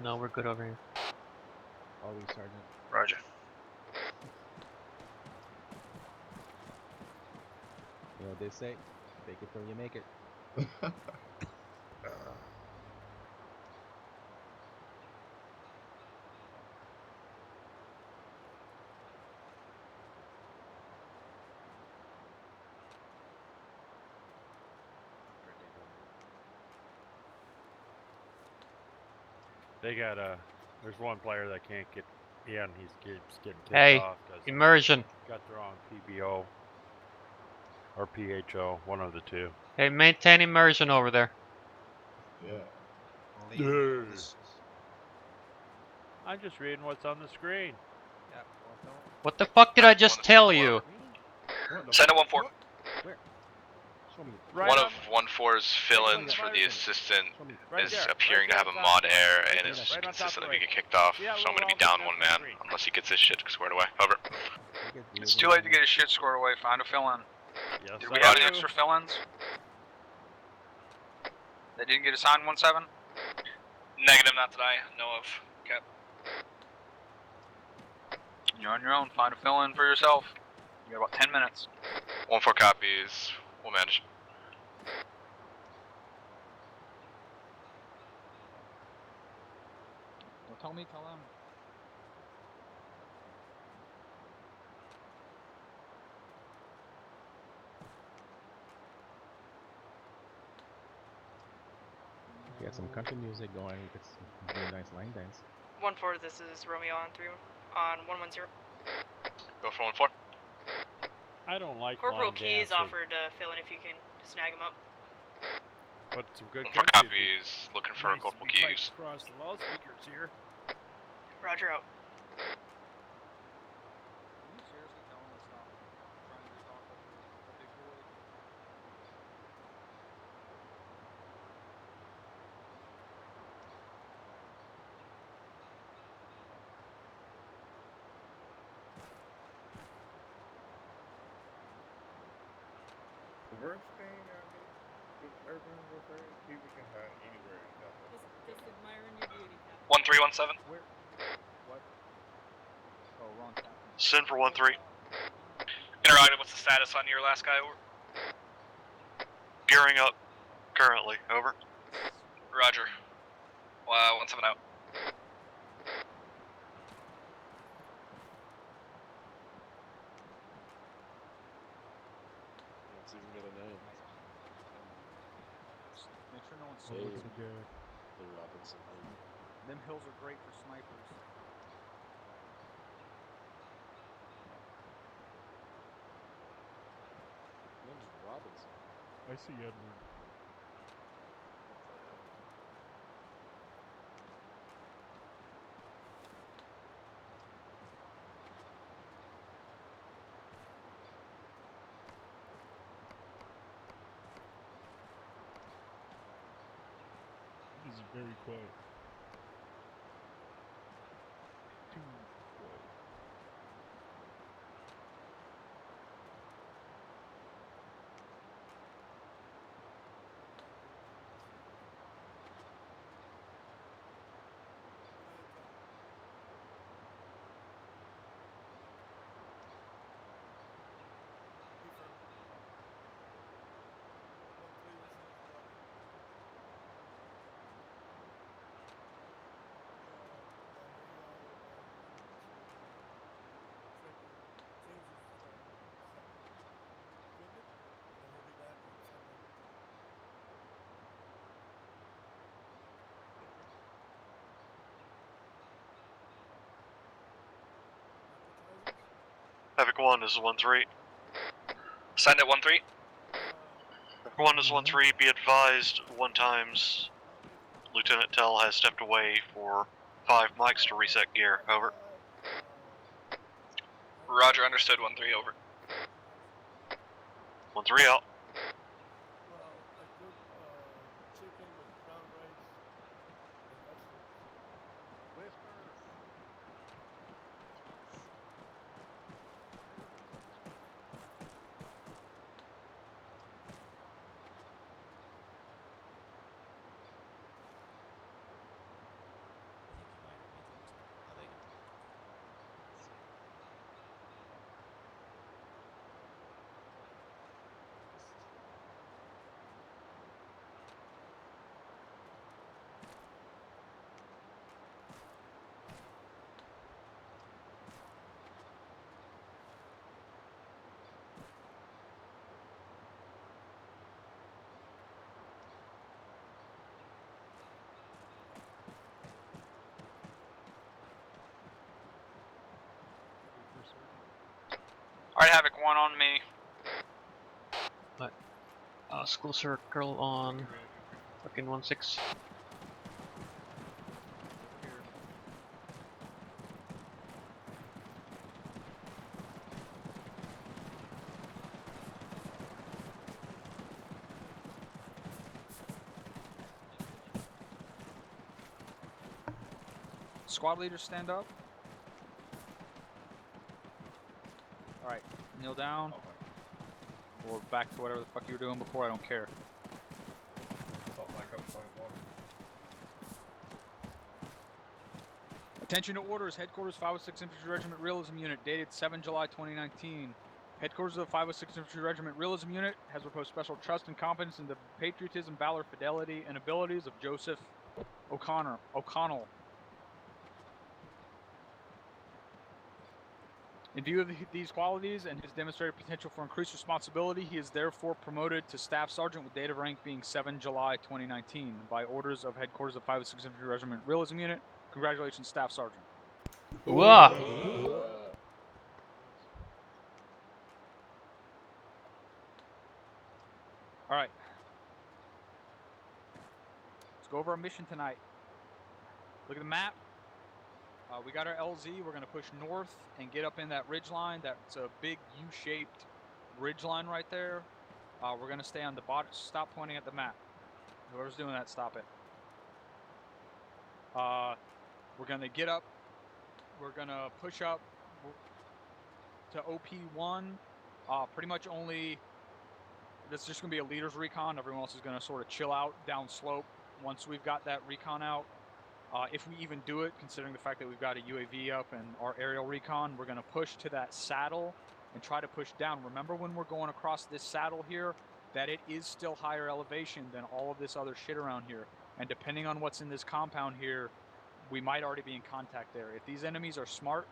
No, we're good over here. Always, Sergeant. Roger. You know what they say? Fake it till you make it. They got there's one player that can't get in. He's keeps getting kicked Hey, off because immersion. got the wrong PBO or PHO, one of the two. Hey, maintain immersion over there. Yeah. I'm just reading what's on the screen. Yeah, well, don't. What the fuck did I just tell you? Send a 1-4. Where? Show me. Right One on of 1-4's fill-ins for the assistant Show me. Right is there, appearing right to have there a on mod top. error and Right is on top of consistently the get kicked off. Yeah, So I'm gonna be little down round one man screen. unless he gets his shit squared away. Over. It's too late to get his shit scored away. Find a fill-in. Yes, Did we I have do. any extra fill-ins? They didn't get assigned 1-7? Negative, not that I know of. Okay. You're on your own. Find a fill-in for yourself. You got about 10 minutes. 1-4 copies. We'll manage. Don't tell me, tell them. You got some country music going. We could do a nice line dance. 1-4, this is Romeo on 3 on 110. Go for 1-4. I don't like Corporal line Keys dancing, offered to fill in if you can snag him up. but some good 1-4 country. copies. Looking for Nice to Corporal be piped Keys. across the loudspeakers here. Roger out. Can you seriously tell him to stop trying to talk like a big boy? The worst thing I hate with urban warfare is people can hide anywhere in Delta. Just admiring your beauty, Captain. 1317. Where? What? Oh, wrong captain. Send for 1-3. Interactive, what's the status on your last guy? Over. Gearing up currently. Over. Roger. 1-7 out. It's even got a name. Make sure no one Hey. sees me. The Robinson. Them hills are great for snipers. Name's Robinson. I see Edward. This is very quiet. Too quiet. Havoc 1 is 1-3. Send it 1-3. Havoc 1 is 1-3. Be advised, 1 times. Lieutenant Tell has stepped away for 5 mics to reset gear. Over. Roger, understood. 1-3. Over. 1-3 out. Alright, Havoc 1 on me. School circle on fucking 1-6. Squad leaders, stand up. Alright, kneel down. Or back to whatever the fuck you were doing before, I don't care. Attention to orders. Headquarters 506 Infantry Regiment Realism Unit, dated 7 July 2019. Headquarters of the 506 Infantry Regiment Realism Unit has reposed special trust and confidence in the patriotism, valor, fidelity, and abilities of Joseph O'Connell. In view of these qualities and his demonstrated potential for increased responsibility, he is therefore promoted to Staff Sergeant with date of rank being 7 July 2019 by orders of Headquarters of 506 Infantry Regiment Realism Unit. Congratulations, Staff Sergeant. Whoa! Alright. Let's go over our mission tonight. Look at the map. We got our LZ. We're going to push north and get up in that ridge line. That's a big U-shaped ridge line right there. We're going to stay on the bottom. Stop pointing at the map. Whoever's doing that, stop it. We're going to get up. We're going to push up to OP1. Pretty much only... This is just going to be a leader's recon. Everyone else is going to sort of chill out down slope once we've got that recon out. If we even do it, considering the fact that we've got a UAV up and our aerial recon, we're going to push to that saddle and try to push down. Remember when we're going across this saddle here, that it is still higher elevation than all of this other shit around here. And depending on what's in this compound here, we might already be in contact there. If these enemies are smart,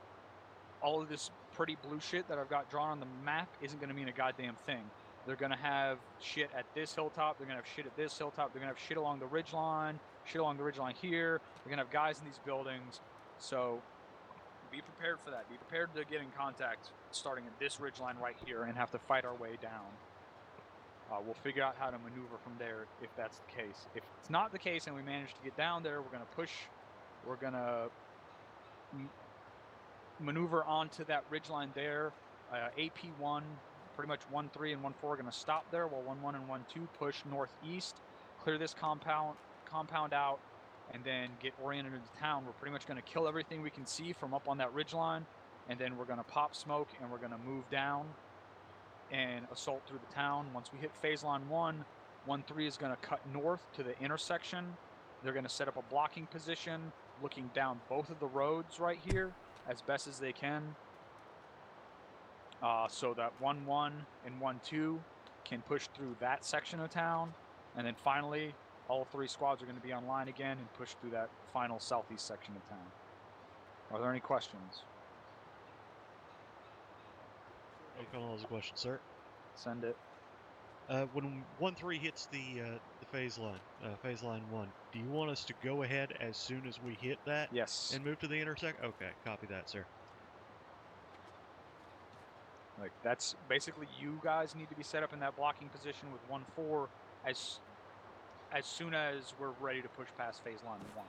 all of this pretty blue shit that I've got drawn on the map isn't going to mean a goddamn thing. They're going to have shit at this hilltop. They're going to have shit at this hilltop. They're going to have shit along the ridge line. Shit along the ridge line here. They're going to have guys in these buildings. So be prepared for that. Be prepared to get in contact starting at this ridge line right here and have to fight our way down. We'll figure out how to maneuver from there if that's the case. If it's not the case and we manage to get down there, we're going to push. We're going to maneuver onto that ridge line there. AP1, pretty much 1-3 and 1-4 are going to stop there while 1-1 and 1-2 push northeast, clear this compound out, and then get oriented into town. We're pretty much going to kill everything we can see from up on that ridge line, and then we're going to pop smoke and we're going to move down and assault through the town. Once we hit phase line 1, 1-3 is going to cut north to the intersection. They're going to set up a blocking position looking down both of the roads right here as best as they can, so that 1-1 and 1-2 can push through that section of town, and then finally all three squads are going to be online again and push through that final southeast section of town. Are there any questions? O'Connell has a question, sir. Send it. When 1-3 hits the phase line 1, do you want us to go ahead as soon as we hit that? Yes. And move to the intersect? Okay, copy that, sir. Like, that's basically, you guys need to be set up in that blocking position with 1-4 as soon as we're ready to push past phase line 1.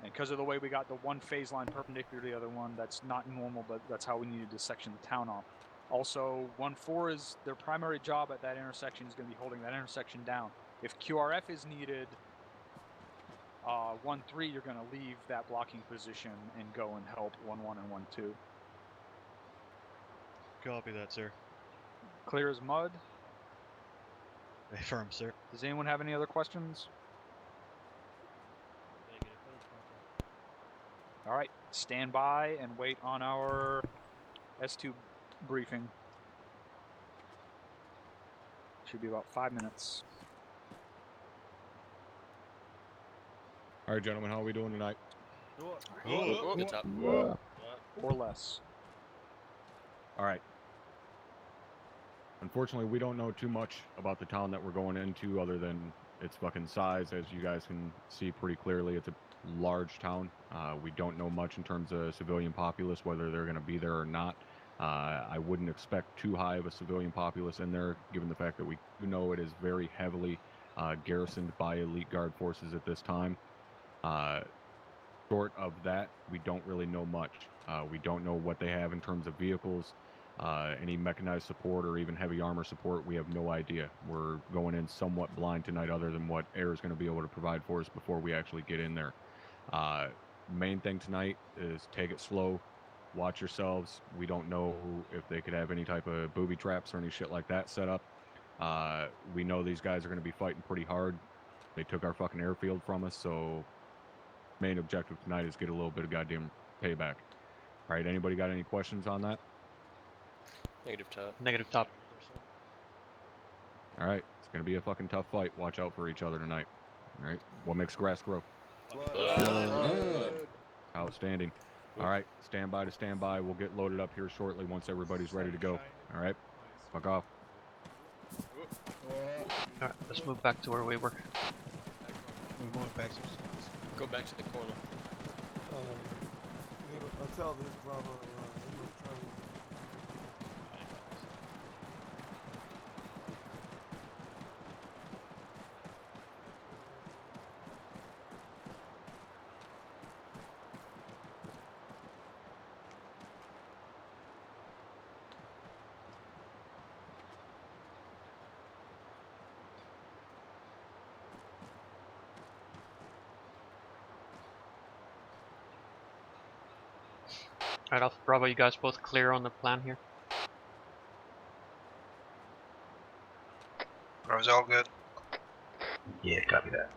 And because of the way we got the one phase line perpendicular to the other one, that's not normal, but that's how we needed to section the town off. Also, 1-4 is their primary job at that intersection is going to be holding that intersection down. If QRF is needed, 1-3, you're going to leave that blocking position and go and help 1-1 and 1-2. Copy that, sir. Clear as mud. Affirm, sir. Does anyone have any other questions? All right, stand by and wait on our S2 briefing. Should be about 5 minutes. All right, gentlemen, how are we doing tonight? Good job. Or less. All right. Unfortunately, we don't know too much about the town that we're going into other than its fucking size. As you guys can see pretty clearly, it's a large town. We don't know much in terms of civilian populace, whether they're going to be there or not. I wouldn't expect too high of a civilian populace in there, given the fact that we do know it is very heavily garrisoned by Elite Guard forces at this time. Short of that, we don't really know much. We don't know what they have in terms of vehicles, any mechanized support, or even heavy armor support. We have no idea. We're going in somewhat blind tonight, other than what air is going to be able to provide for us before we actually get in there. Main thing tonight is take it slow, watch yourselves. We don't know if they could have any type of booby traps or any shit like that set up. We know these guys are going to be fighting pretty hard. They took our fucking airfield from us, so main objective tonight is get a little bit of goddamn payback. All right, anybody got any questions on that? Negative top. Negative top. All right, it's going to be a fucking tough fight. Watch out for each other tonight. All right, what makes grass grow? Outstanding. All right, stand by to stand by. We'll get loaded up here shortly once everybody's ready to go. All right, fuck off. Alright, let's move back to where we were. We're going back. Go back to the corner. Until this Bravo Alright, Alpha Bravo, you guys both clear on the plan here? Bravo's all good. Yeah, copy that.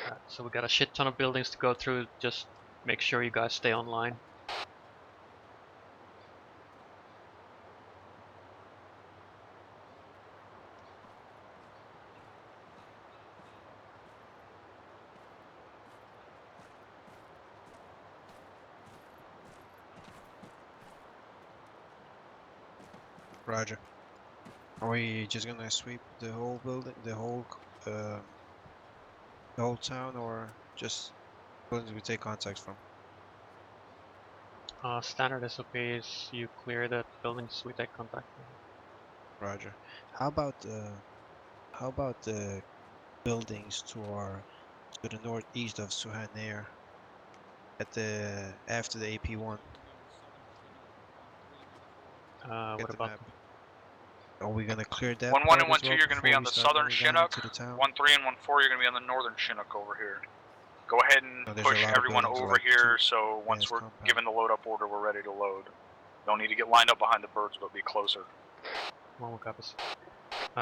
Alright, so we got a shit ton of buildings to go through. Just make sure you guys stay online. Roger. Are we just gonna sweep the whole building, the whole town, or just buildings we take contacts from? Standard SOP is you clear the buildings we take contact. Roger. How about the buildings to the northeast of Suhan Air, at the after the AP1? What about map. Are we gonna clear that? 1-1 part and as 1-2, well you're gonna be before on we the start southern moving down Chinook. into the town? 1-3 and 1-4, you're gonna be on the northern Chinook over here. Go ahead and No, there's a push lot of everyone buildings, over like here, two so once mass we're compound. given the load up order, we're ready to load. Don't need to get lined up behind the birds, but be closer. one copies?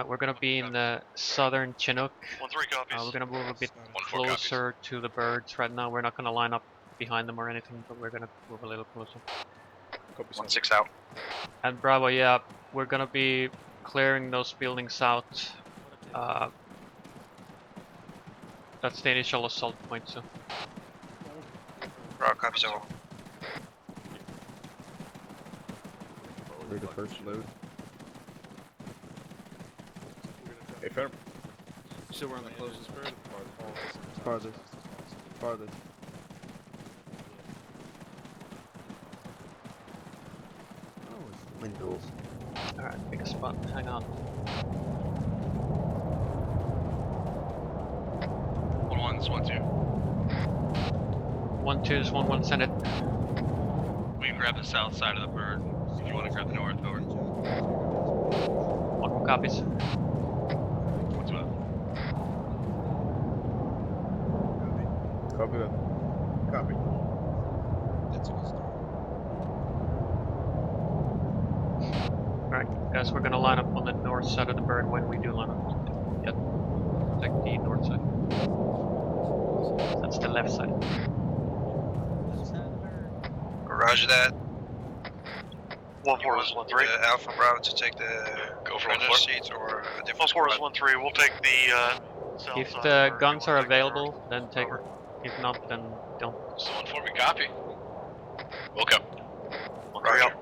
We're gonna be in the southern Chinook. 1-3 copies. We're gonna move a bit 1-4 copies. closer to the birds right now. We're not gonna line up behind them or anything, but we're gonna move a little closer. 1-6 out. And Bravo, yeah, we're gonna be clearing those buildings out. That's the initial assault point, so. Bravo, copy several. We're the first load. Hey, Federal. So we're on the closest bird? Farthest. Farthest. Oh, it's windows. Alright, pick a spot, hang on. 1-1's 1-2. 1-2 is 1-1, send it. We can grab the south side of the bird if you want to grab the north. Over. 1-1 copies. 1-2 out. Copy that. Copy. That's a good start. Alright, guys, we're gonna line up on the north side of the bird when we do line up. Yep. Take the north side. That's the left side. Roger that. 1-4 is 1-3. Alpha Bravo to take the Go for runner 1-4. seat or a different 1-4 is squad. 1-3. We'll take the south If side the of bird. guns You are wanna take the available, north? then take Over. them. If not, then don't. So 1-4, we copy. Welcome. 1-3 out.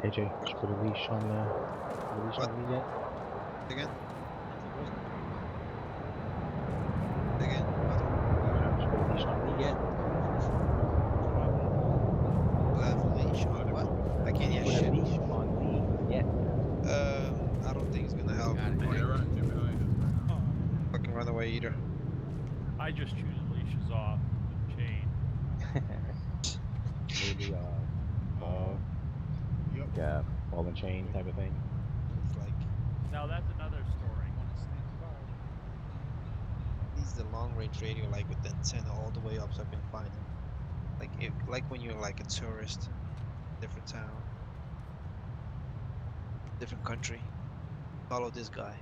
AJ, just put a leash on me yet? Again? Just put a leash on me yet? Do I have a leash on what? I can't hear Put shit. a leash on me yet? I don't think it's gonna help. Fucking run away either. I just choose leashes off with chain. Maybe ball, yeah, ball and chain type of thing. It's like Now that's another story. he's the long range radio like with the antenna all the way up so I can find him. Like when you're like a tourist, different town, different country. Follow this guy.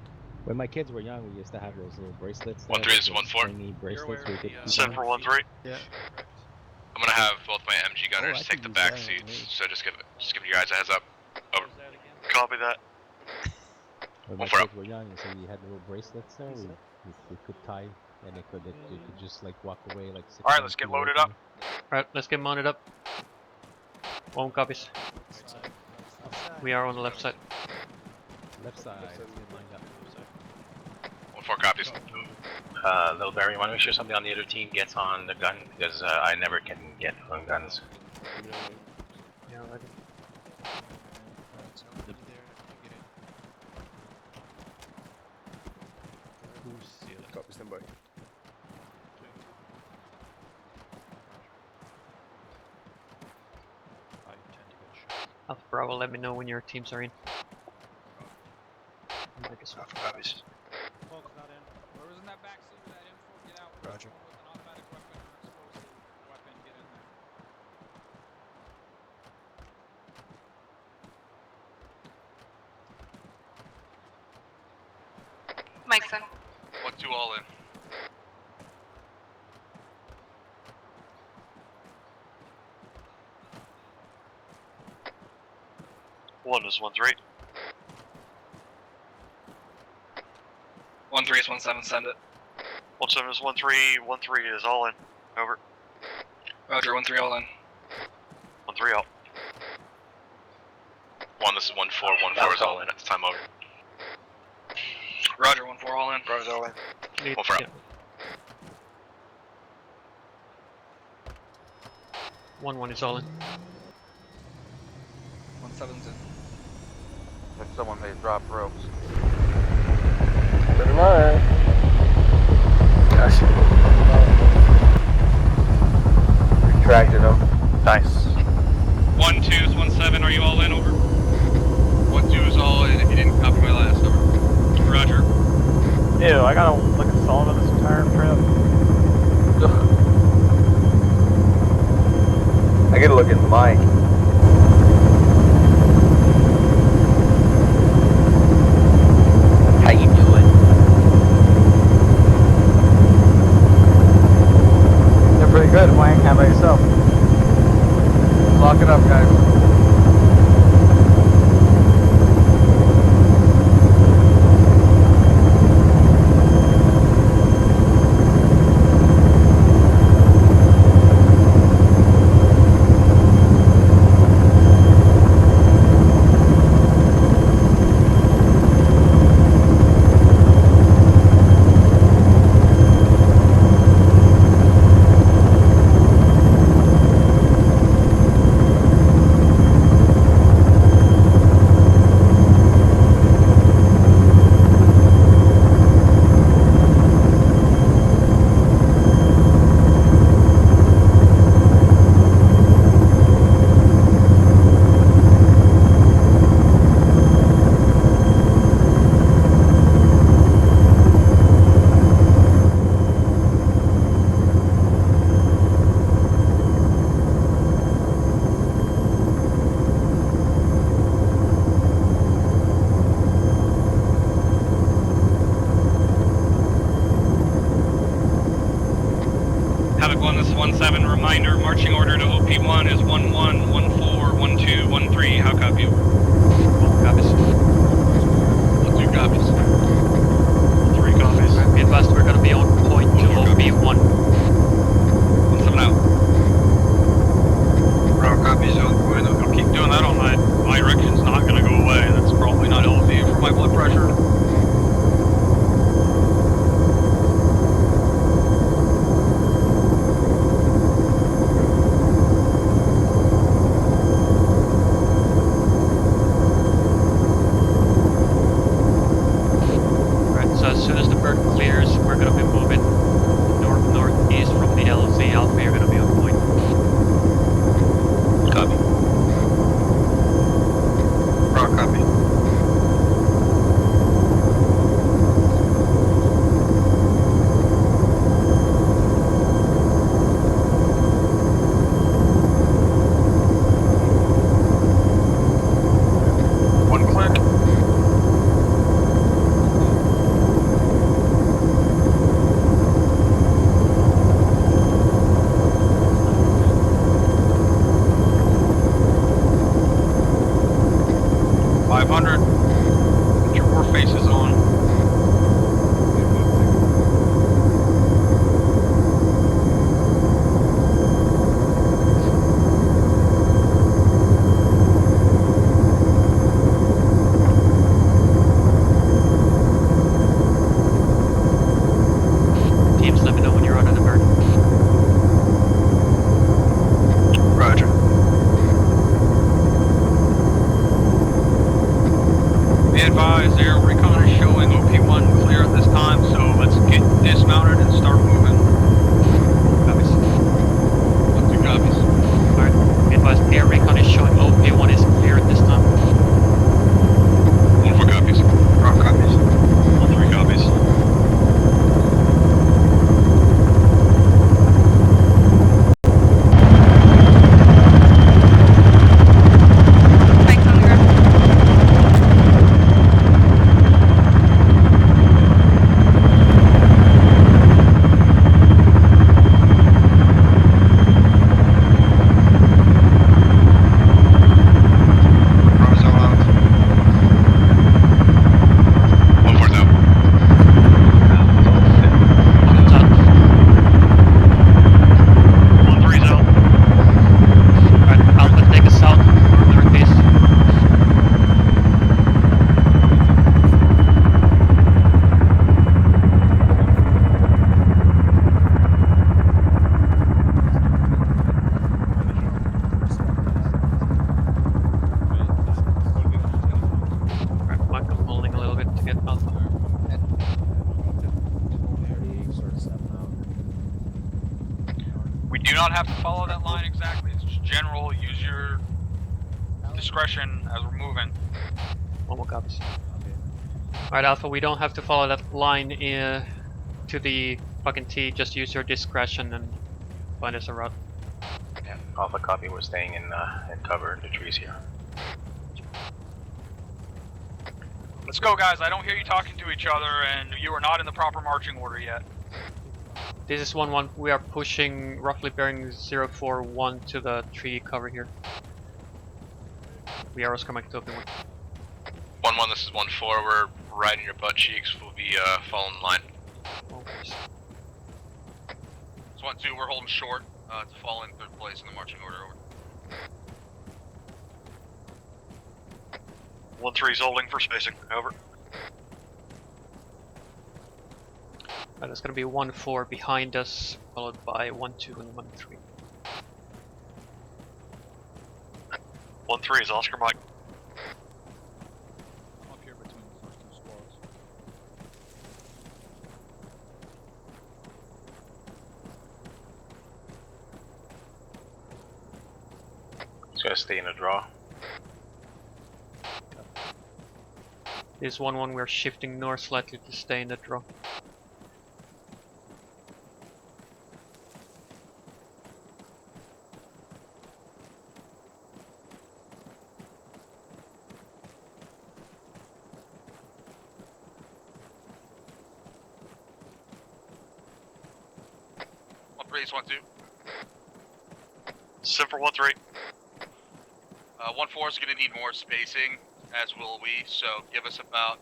When my kids were young, we used to have those little bracelets. 1-3 is 1-4. Stringy bracelets. We could keep 7 on. for 1-3. Yeah. I'm gonna have both my MG gunners I take could the use back that on seats, so just give you guys a heads up. Over. Copy that. When my Well, kids were young, so we had little bracelets there. We could tie, and it could just like walk away like. Alright, let's get loaded up. Alright, let's get mounted up. 1 copies. We are on the left side. Left side. Let's get lined up. 1-4 copies. Little Barry, you want to make sure somebody on the other team gets on the gun because I never can get on guns. Yeah, ready. Copy, stand by. Alpha Bravo, let me know when your teams are in. Alpha copies. Whoever's in that back seat with that info, get out. Roger. With an automatic weapon or explosive weapon, get in there. Mike's in. 1-2 all in. One is 1-3. 1-3 is 1-7, send it. 1-7 is 1-3. 1-3 is all in. Over. Roger, 1-3 all in. 1-3 out. 1, this is 1-4, 1-4 is all in at this time over. Roger, 1-4 all in. Roger's all in. 1-4 out. 1-1 is all in. 1-7's in. If someone may drop ropes. Gosh. Retracted them. Nice. 1-2 is 1-7, are you all in, over? 1-2 is all in if you didn't copy my last, over. Roger. Ew, I gotta look at Sullivan this entire trip. I gotta look at Mike. How you doing? They're pretty good, Wayne. How about yourself? Lock it up, guys. Havoc 1, this is 1-7. Reminder, marching order to OP1 is 1-1, 1-4, 1-2, 1-3. How copy? 1 copies. 1-2 copies. 3 copies. Be advised we're gonna be on point to OP1. 1-7 out. Route copies on point. I'll keep doing that all night. My erections pressure. Right, so as soon as the bird clears, we're gonna be moving north-northeast from the LZ Alpha. You're gonna be on point. Copy. Raw copy. One click. Get your war faces on. Teams, let me know when you're out of the bird. Roger. Be advised, air recon is showing OP1 clear at this time, so let's get dismounted and start moving. Copies. 1-2 copies. Alright, be advised, air recon is showing OP1 is clear at this time. 1-4 copies. Raw copies. 1-3 copies. Tanks on the ground. Bravo's all out. 1-4's out. It's out. 1-3's out. Alright, Alpha, take us south, northeast. Alright, Mike, I'm holding a little bit to get Alpha. We do not have to follow that line exactly. It's just general. Use your discretion as we're moving. One more copies. Alright, Alpha, we don't have to follow that line to the fucking T. Just use your discretion and find us a route. Yeah, Alpha copy. We're staying in cover in the trees here. Let's go, guys. I don't hear you talking to each other, and you are not in the proper marching order yet. This is 1-1. We are pushing roughly bearing 041 to the tree cover here. The arrows coming to open one. 1-1, this is 1-4. We're right in your butt cheeks. We'll be following the line. It's 1-2. We're holding short to fall in third place in the marching order. Over. 1-3's holding for spacing. Over. That's gonna be 1-4 behind us, followed by 1-2 and 1-3. 1-3 is Oscar Mike. I'm up here between the first two squads. Just gotta stay in a draw. This 1-1, we're shifting north slightly to stay in the draw. Raise 1-2. Sim for 1-3. 1-4 is gonna need more spacing, as will we. So give us about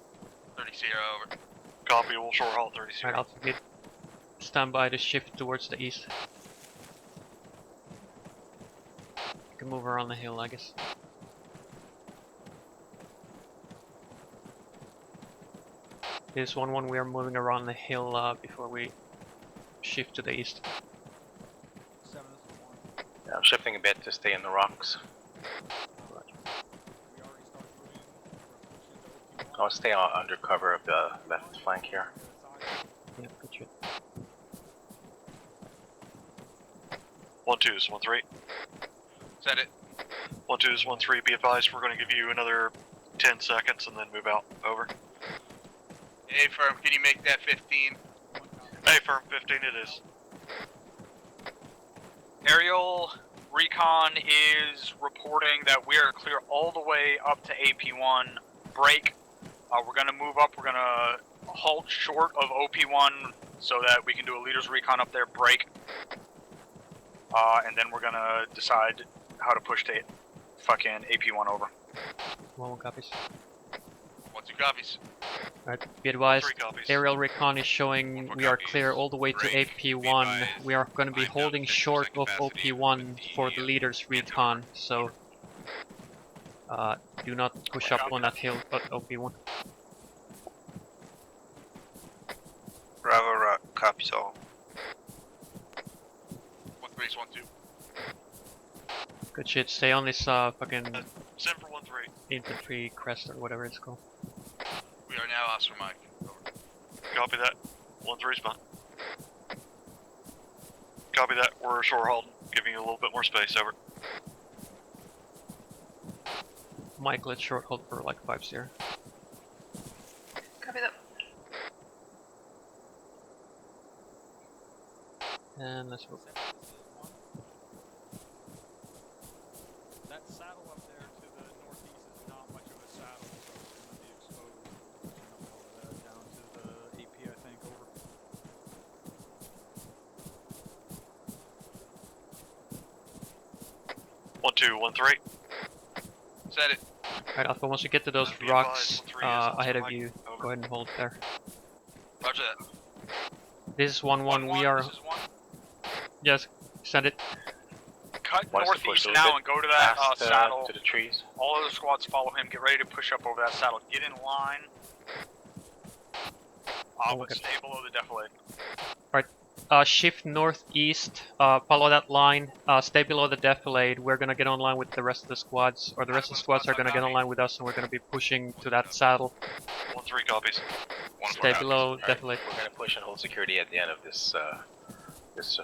30 0 over. Copy. We'll short haul 30 0. Alright, Alpha, get stand by to shift towards the east. You can move around the hill, I guess. This 1-1, we are moving around the hill before we shift to the east. 7 is the 1. Yeah, I'm shifting a bit to stay in the rocks. We already started moving. We're pushing to OP1. I'll stay under cover of the left flank here. Yeah, good shit. 1-2 is 1-3. Set it. 1-2 is 1-3. Be advised, we're going to give you another 10 seconds and then move out. Over. A firm, can you make that 15? A firm, 15 it is. Aerial recon is reporting that we are clear all the way up to AP1. Break. We're gonna move up. We're gonna halt short of OP1 so that we can do a leader's recon up there. Break. And then we're gonna decide how to push to fucking AP1 over. 1-1 copies. 1-2 copies. Alright, be advised, 3 copies. aerial recon is showing we are clear all the way to AP1. We are going to be holding short of OP1 for the leaders recon, so do not push up on that hill at OP1. Bravo, copies all. 1-3 is 1-2. Good shit, stay on this fucking Send for 1-3. infantry crest or whatever it's called. We are now Oscar Mike. Over. Copy that. 1-3 spot. Copy that. We're shore holding, giving you a little bit more space. Over. Mike, let's short hold for like 5-0. Copy that. And let's move. That saddle up there to the northeast is not much of a saddle, so it's going to be exposed. Down to the AP, I think. Over. One, 2, 1-3. Set it. Alright, Alpha, once you get to those Be rocks advised, 1-3 is ahead of Mike. you, Over. go ahead and hold there. Roger that. This is 1-1, we are... This is 1. Yes, send it. Cut Wants to push northeast a little now bit and go to that past, saddle. to the trees. All other squads follow him. Get ready to push up over that saddle. Get in line. But Okay. stay below the defilade. Shift northeast, follow that line, stay below the defilade. We're gonna get online with the rest of the squads, or the rest of the squads are gonna get online with us, and we're gonna be pushing to that saddle. 1-3 copies. Stay below Alright, defilade. we're gonna push and hold security at the end of this,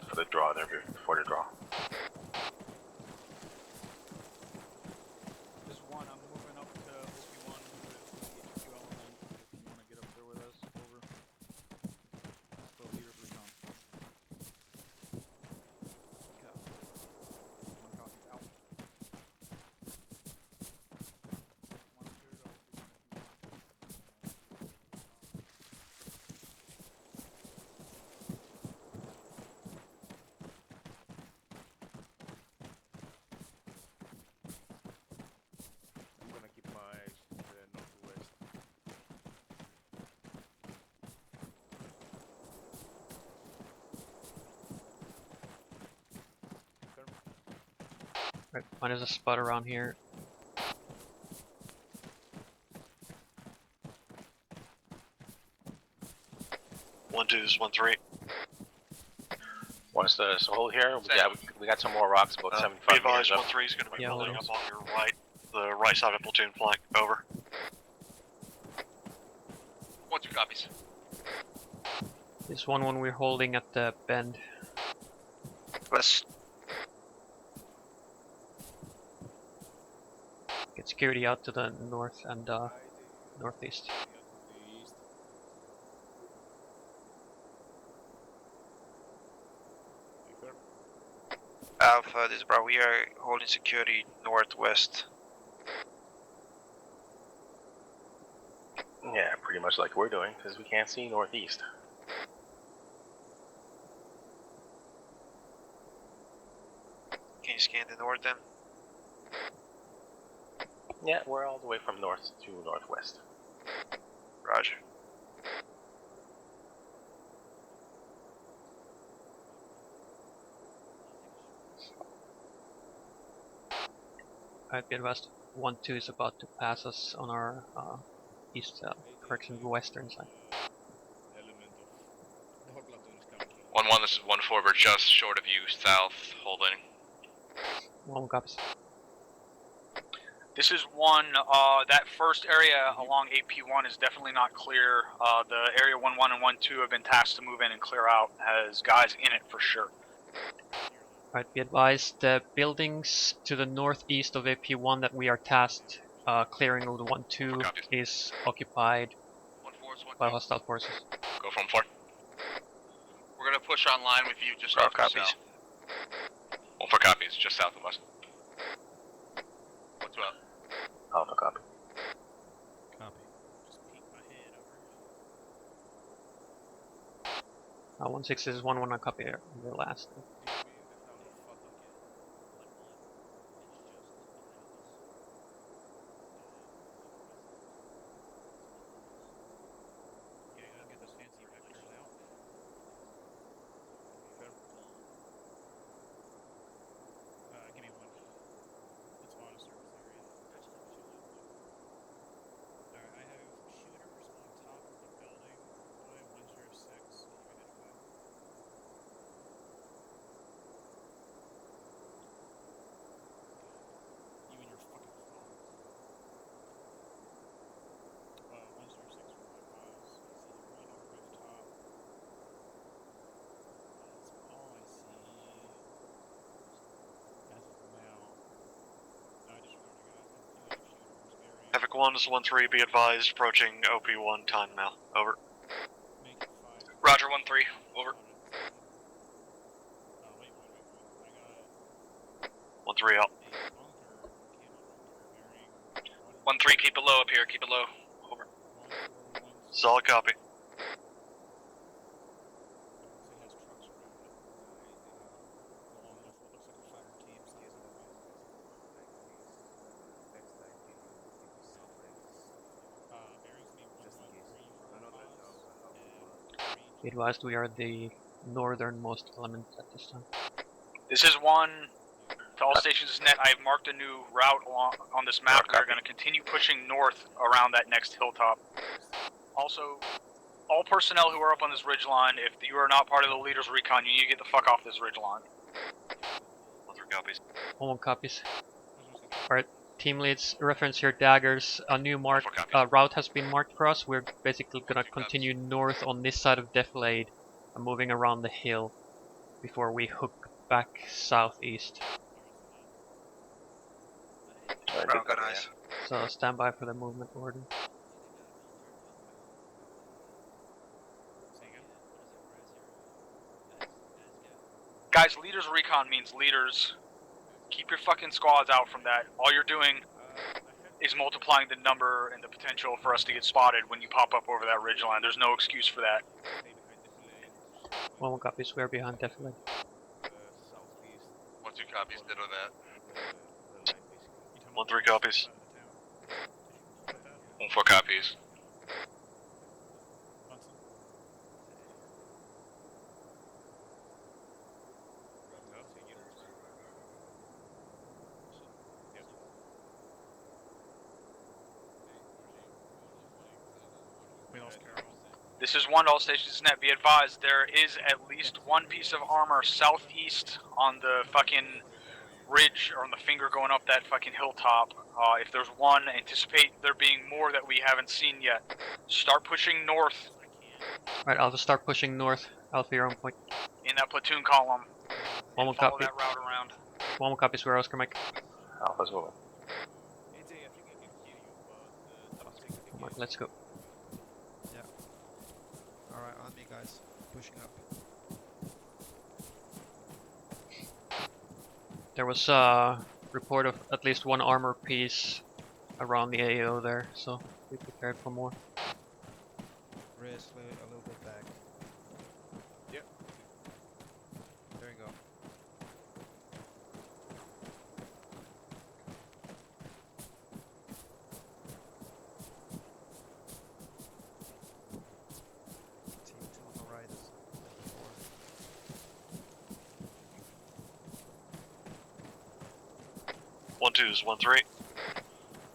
for the draw there, before the draw. This is 1. I'm moving up to OP1 with the HQ element. If you want to get up there with us, over. So leaders recon. One copy out. 1 2 to OP1 if you want. I'm gonna keep my eyes to the northwest. Right, find us a spot around here. One, 2 is 1-3. Want us to hold here? Yeah, we got some more rocks, about Be 75 advised, meters up. 1-3 is going to be Yeah, building hold up on your right, the right side of platoon flank. Over. 1-2 copies. This 1-1 we're holding at the bend. West. Get security out to the north and northeast. Alpha, this is Bravo. We are holding security northwest. Yeah, pretty much like we're doing, because we can't see northeast. Can you scan the north then? Yeah, we're all the way from north to northwest. Roger. Alright, be advised, 1-2 is about to pass us on our east, correction, western side. 1-1, this is 1-4, we're just short of you, south, holding. 1 copies. This is 1, that first area along AP1 is definitely not clear. The area 1-1 and 1-2 have been tasked to move in and clear out, has guys in it for sure. Alright, be advised, the buildings to the northeast of AP1 that we are tasked clearing of the 1-2 is occupied by hostile forces. Go from 4. We're gonna push online with you just north of south. 1-4 copies, just south of us. 1-2 out. Alpha copy. Copy. Just peek my head over. 1-6 is 1-1 on copy there, the last. Okay, I'll get those fancy vectors out. Give me 1. Let's spawn a service area. Alright, I have shooters on top of the building. Boy, 106. You and your fucking phone. 106 for my files. I see one on the rooftop. That's all I see. As of now. No, I just warned you guys. I have shooters area. Havoc 1 is 1-3, be advised, approaching OP1 time now. Over. Make it 5. Roger, 1-3, over. Oh, wait. I got 1-3 out. a bunker, camo bunker, bearing 1-3, keep it low up here, keep it low. Over. 141. Solid copy. It has trucks around it. Along with what looks like a fire team. Bearings me 113 for our cause, and Be advised, we are the northernmost element at this time. This is 1 to all stations net. I have marked a new route on this map. We're going to continue pushing north around that next hilltop. Also, all personnel who are up on this ridge line, if you are not part of the leader's recon, you need to get the fuck off this ridge line. 1-3 copies. 1-1 copies. Alright, team leads, reference here daggers. A new route has been marked for us. We're basically gonna continue north on this side of Defilade, moving around the hill before we hook back southeast. So stand by for the movement order. Guys, leaders recon means leaders. Keep your fucking squads out from that. All you're doing is multiplying the number and the potential for us to get spotted when you pop up over that ridgeline. There's no excuse for that. 1-1 copies, we are behind Defilade. 1-2 copies, ditto that. 1-3 copies. 1-4 copies. This is 1 to all stations net. Be advised, there is at least 1 piece of armor southeast on the fucking ridge, or on the finger going up that fucking hilltop. If there's 1, anticipate there being more that we haven't seen yet. Start pushing north. Alright, I'll just start pushing north. Alpha, you're on point. In that platoon column. 1-1 Follow copy. that route around. 1-1 copies, we're Oscar Mike. Alpha's moving. Come on, let's go. Yeah. Alright, on me guys. Pushing up. There was a report of at least 1 armor piece around the AO there, so be prepared for more. Wrist a little bit back. Yep. There you go. Team 2 on the right is 1-2 is 1-3.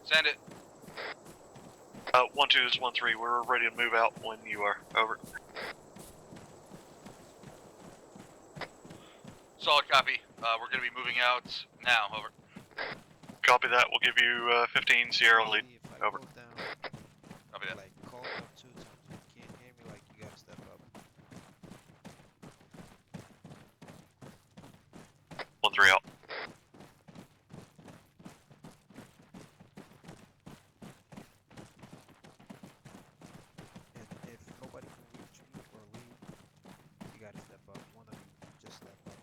Send it. 1-2 is 1-3. We're ready to move out when you are. Over. Solid copy. We're gonna be moving out now. Over. Copy that. We'll give you 15 Sierra lead. Over. Copy that. Like call up 2 times. If you can't hear me, like you gotta step up. 1-3 out. And if nobody can reach you or leave, you gotta step up. One of you just step up.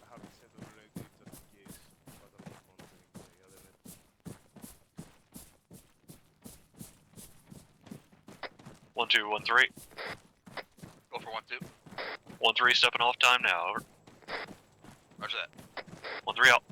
I have to send over a data in case, but I'm not monitoring the other end. 1-2, 1-3. Go for 1-2. 1-3 stepping off time now. Over. Roger that. 1-3 out.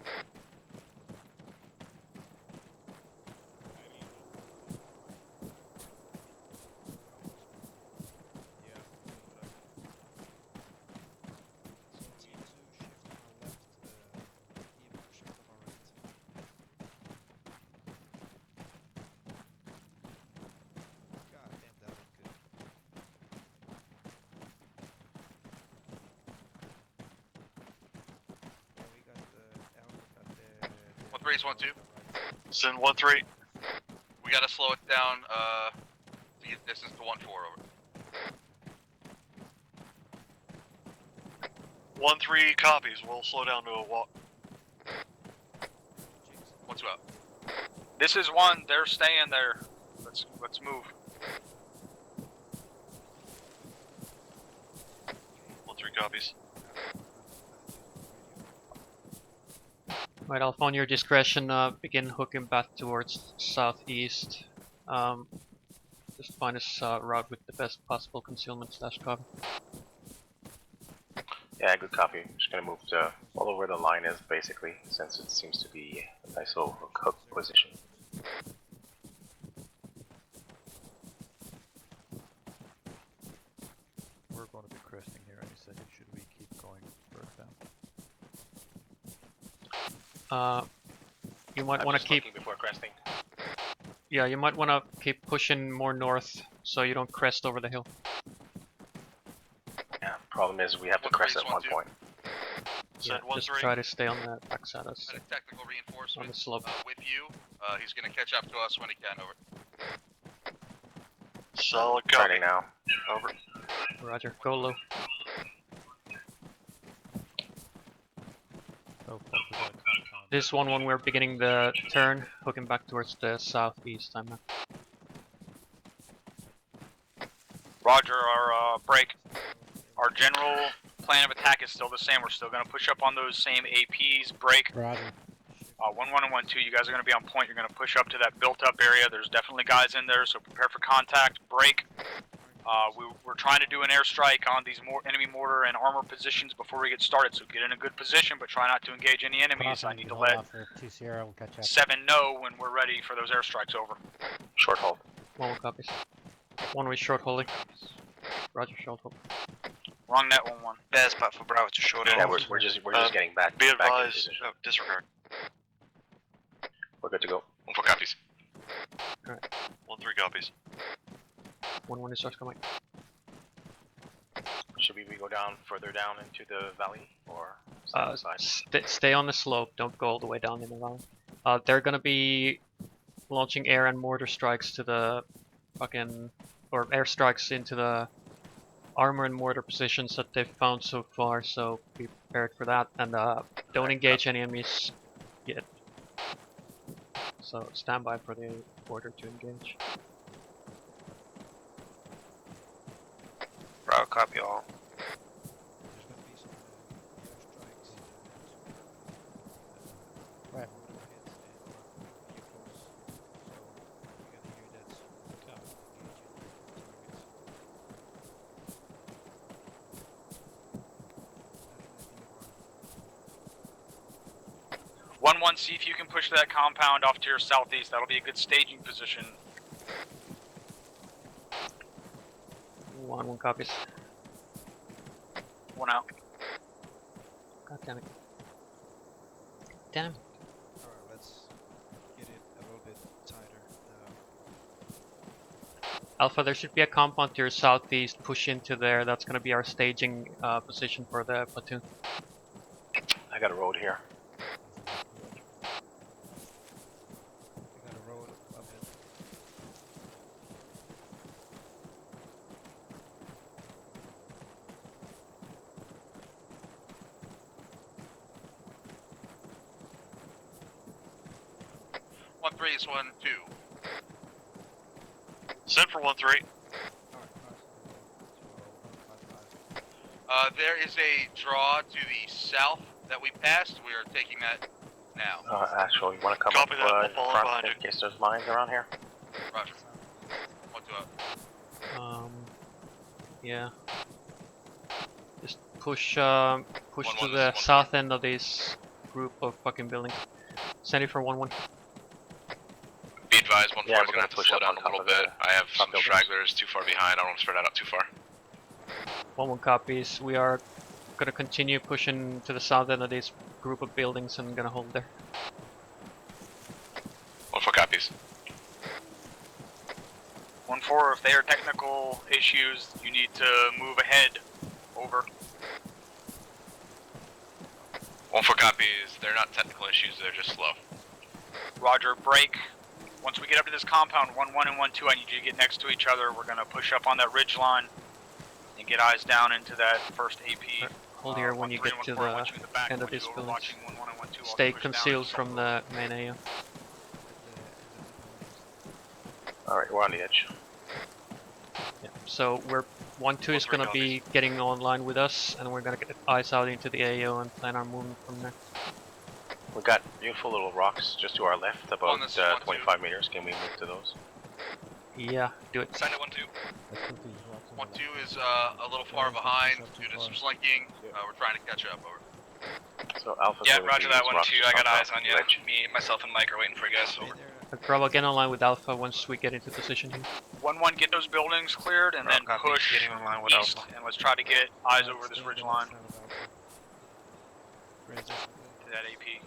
Raise 1-2. Send 1-3. We gotta slow it down to get distance to 1-4. Over. 1-3 copies. We'll slow down to a walk. 1-2 out. This is 1. They're staying there. Let's move. 1-3 copies. Right, Alpha, on your discretion, begin hooking back towards southeast. Just find us a route with the best possible concealment / cover. Yeah, good copy. I'm just gonna move to follow where the line is, basically, since it seems to be a nice little hook position. We're going to be cresting here any second. Should we keep going further down? You might want to keep. Before cresting. Yeah, you might want to keep pushing more north so you don't crest over the hill. Yeah, problem is we have to crest at one point. Yeah, just try to stay on the backside of us. Technical reinforcement On the slope. with you. He's gonna catch up to us when he can. Over. Solid copy. Turning now. Over. Roger, go low. This one when we're beginning the turn, hooking back towards the southeast. I'm not. Roger, our break. Our general plan of attack is still the same. We're still going to push up on those same APs, break. Roger. 1-1 and 1-2, you guys are going to be on point. You're going to push up to that built-up area. There's definitely guys in there, so prepare for contact, break. We're trying to do an airstrike on these enemy mortar and armor positions before we get started, so get in a good position, but try not to engage any enemies. I need to let 7 know when we're ready for those airstrikes. Over. Short hold. 1 copies. 1 way short holding. Roger, short hold. Wrong net 1-1. Bad spot for Bravo to short Yeah, hold. we're just getting back. Be back in advised. position. Disregard. We're good to go. 1-4 copies. Alright. 1-3 copies. 1-1 is starts coming. Should we go down further down into the valley or stay on the side? Stay on the slope. Don't go all the way down in the valley. They're gonna be launching air and mortar strikes to the or airstrikes into the armor and mortar positions that they've found so far. So be prepared for that, and don't engage any enemies yet. So stand by for the order to engage. Bravo, copy all. Right. See if you can push that compound off to your southeast. That'll be a good staging position. 1-1 copies. 1 out. God damn it. Damn it. Alright, let's get it a little bit tighter now. Alpha, there should be a compound to your southeast. Push into there. That's going to be our staging position for the platoon. I got a road here. I got a road up ahead. One three is 1-2. Send for 1-3. There is a draw to the south that we passed. We are taking that now. Actually, you want to come Copy up that, we'll follow front behind in you. case there's mines around here? Roger. 1-2 up. Yeah. Just push to the south end of this group of fucking buildings. Send it for 1-1. Be advised, 1-4 Yeah, is going to have to slow down a little bit. I have some stragglers too far behind. I don't want to spread that out too far. 1-1 copies. We are gonna continue pushing to the south end of this group of buildings and gonna hold there. 1-4 copies. 1-4, if they are technical issues, you need to move ahead. Over. 1-4 copies. They're not technical issues, they're just slow. Roger, break. Once we get up to this compound, 1-1 and 1-2, I need you to get next to each other. We're gonna push up on that ridge line and get eyes down into that first AP. Hold here when you get to the end of this building. Stay concealed from the main AO. Alright, we're on the edge. Yeah. So we're 1-2 is gonna be getting online with us, and we're gonna get eyes out into the AO and plan our movement from there. We got beautiful little rocks just to our left, about 25 meters. Can we move to those? Yeah, do it. Send it 1-2. 1-2 is a little far behind due to some slinking. We're trying to catch up. Over. So Alpha. Yeah, roger that 1-2. I got eyes on you. Me, myself, and Mike are waiting for you guys. Over. Bravo, get online with Alpha once we get into position here. 1-1, get those buildings cleared and then push east, and let's try to get eyes over this ridge line. To that AP.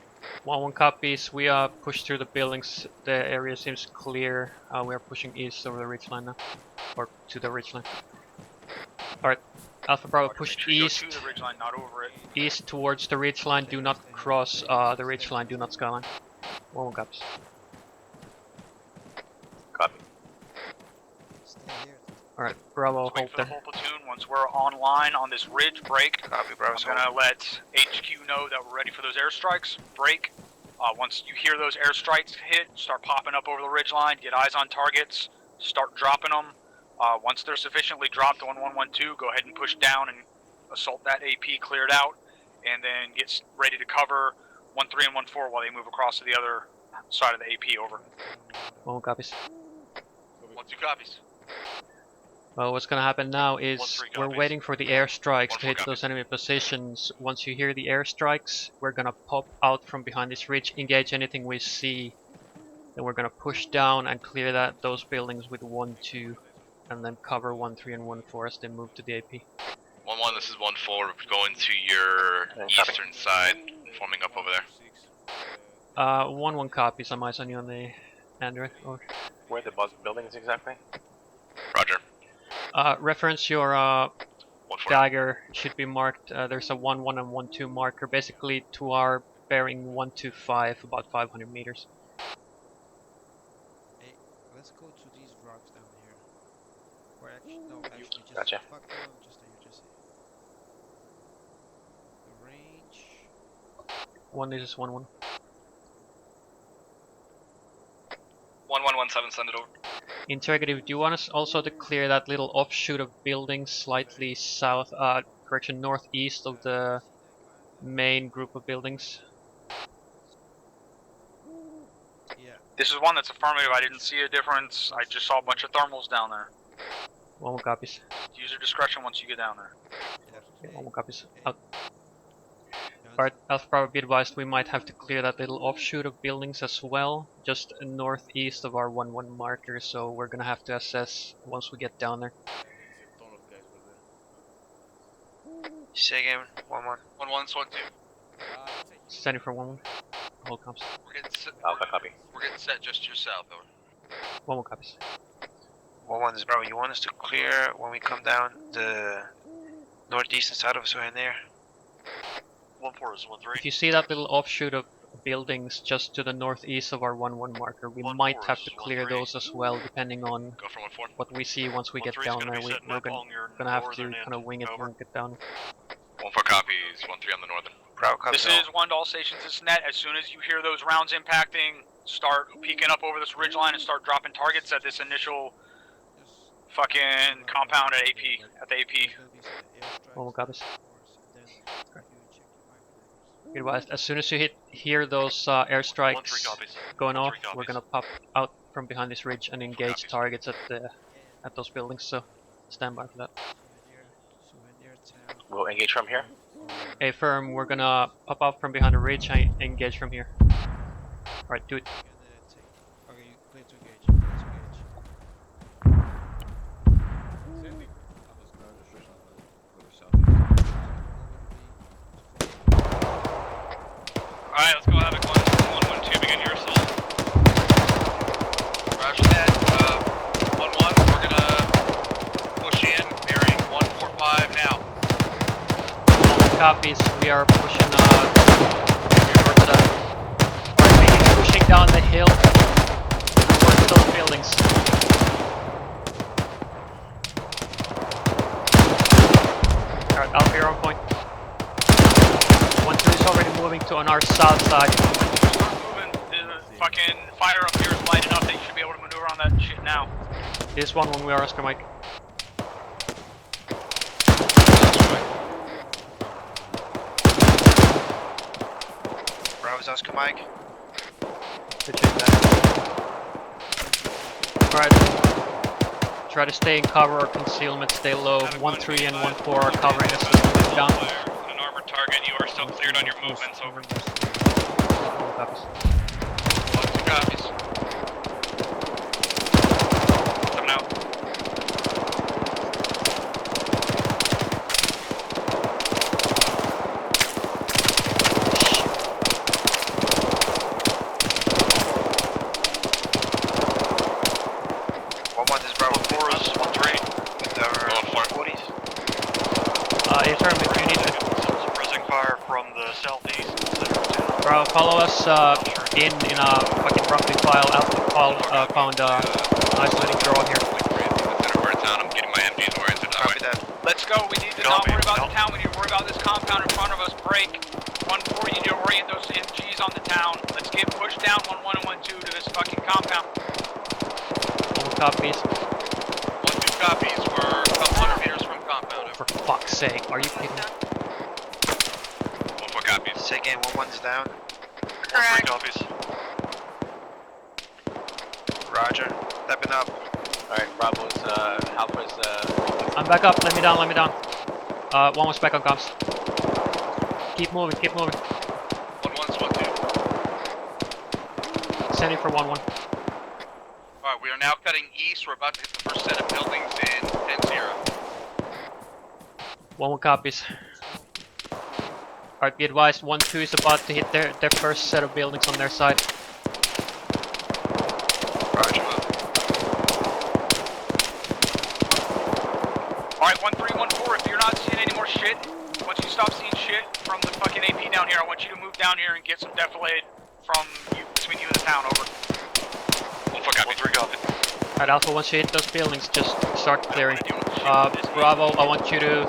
1-1 copies. We push through the buildings. The area seems clear. We are pushing east over the ridgeline now, or to the ridgeline. All right, Alpha Bravo, push east. To the ridgeline, not over it. East towards the ridgeline. Do not cross the ridgeline. Do not skyline. 1-1 copies. Copy. All right, Bravo, Let's wait hold for the there. whole platoon. Once we're online on this ridge, break. Copy, Bravo. I'm gonna let HQ know that we're ready for those airstrikes. Break. Once you hear those airstrikes hit, start popping up over the ridge line. Get eyes on targets. Start dropping them. Once they're sufficiently dropped, 1-1, 1-2, go ahead and push down and assault that AP cleared out, and then get ready to cover 1-3 and 1-4 while they move across to the other side of the AP. Over. 1-1 copies. 1-2 copies. Well, what's gonna happen now is 1-3 we're copies. waiting for the airstrikes to 1-4 hit those enemy positions. Once you hear the airstrikes, we're gonna pop out from behind this ridge, engage anything we see. Then we're gonna push down and clear those buildings with 1-2, and then cover 1-3 and 1-4 as they move to the AP. 1-1, this is 1-4. We're going to your eastern side, forming up over there. 1-1 copies. I'm eyes on you on the Android. Or Where are the buildings exactly? Roger. reference your dagger. Should be marked. There's a 1-1 and 1-2 marker, basically to our bearing 125, about 500 meters. Hey, let's go to these rocks down here. Or actually, no, actually, just Gotcha. fuck them, just the range. 1 is 1-1. 1117, send it over. Interrogative, do you want us also to clear that little offshoot of buildings slightly south, northeast of the main group of buildings? Yeah. This is one that's affirmative. I didn't see a difference. I just saw a bunch of thermals down there. 1-1 copies. Use your discretion once you get down there. Yeah, 1-1 copies. Out. Alright, Alpha Bravo, be advised we might have to clear that little offshoot of buildings as well, just northeast of our 1-1 marker, so we're gonna have to assess once we get down there. Say again, 1-1. 1-1, 1-2. Standing for 1-1. Hold comps. We're getting set. Alpha copy. We're getting set just to your south, over. 1-1 copies. 1-1 is Bravo. You want us to clear when we come down the northeastern side of Suhaner? 1-4 is 1-3. If you see that little offshoot of buildings just to the northeast of our 1-1 marker, we might have to clear those as well, depending on Go for 1-4. what we see once we get 1-3 is down gonna there. be setting We're up along your gonna have to northern kind of wing it over. when we get down. 1-4 copies. 1-3 on the northern. Bravo copies. This is 1 to all stations. This is net. As soon as you hear those rounds impacting, start peeking up over this ridge line and start dropping targets at this initial fucking compound at AP, at the AP. Oh, got this. Advised, as soon as you hear those airstrikes going off, we're gonna pop out from behind this ridge and engage targets at those buildings. So stand by for that. We'll engage from here. A firm, we're gonna pop out from behind the ridge and engage from here. All right, do it. Okay, clear to engage. Clear to engage. Alright, let's go Havoc 1-1-2, begin your assault. Roger that. 1-1, we're gonna push in, bearing 145 now. Copies, we are pushing towards Alright, pushing down the hill towards those buildings. Alright, Alpha, you're on point. 1-2 is already moving to on our south side. Moving. The fucking fire up here is light enough that you should be able to maneuver on that shit now. This 1-1, we are Oscar Mike. Bravo's Oscar Mike. Alright. Try to stay in cover or concealment, stay low. 1-3 and 1-4 are covering us as we move down. An armored target, you are still cleared on your movements, over. 1-2 copies. 7 out. Bro, follow us in a fucking roughly found isolating draw here. Let's go. We need to not worry about the town. We need to worry about this compound in front of us. Break. 1-4, you need to orient those MGs on the town. Let's get pushed down 1-1 and 1-2 to this fucking compound. All copies. 1-2 copies. We're a couple hundred meters from compound. For fuck's sake, are you kidding me? 1-4 copies. Say again, 1-1's down. 1-3 copies. Roger. Stepping up. Alright, Bravo's, Alpha's, I'm back up, let me down. 1 was back on comms. Keep moving. 1-1's 1-2. Sending for 1-1. Alright, we are now cutting east. We're about to hit the first set of buildings in 10-0. 1-1 copies. Alright, be advised, 1-2 is about to hit their first set of buildings on their side. Roger. Alright, 1-3, 1-4, if you're not seeing any more shit, once you stop seeing shit from the fucking AP down here, I want you to move down here and get some defilade from you, between you and the town, over. 1-4 copy. 1-3 copy. Alright, Alpha, once you hit those buildings, just start clearing. Bravo, I want you to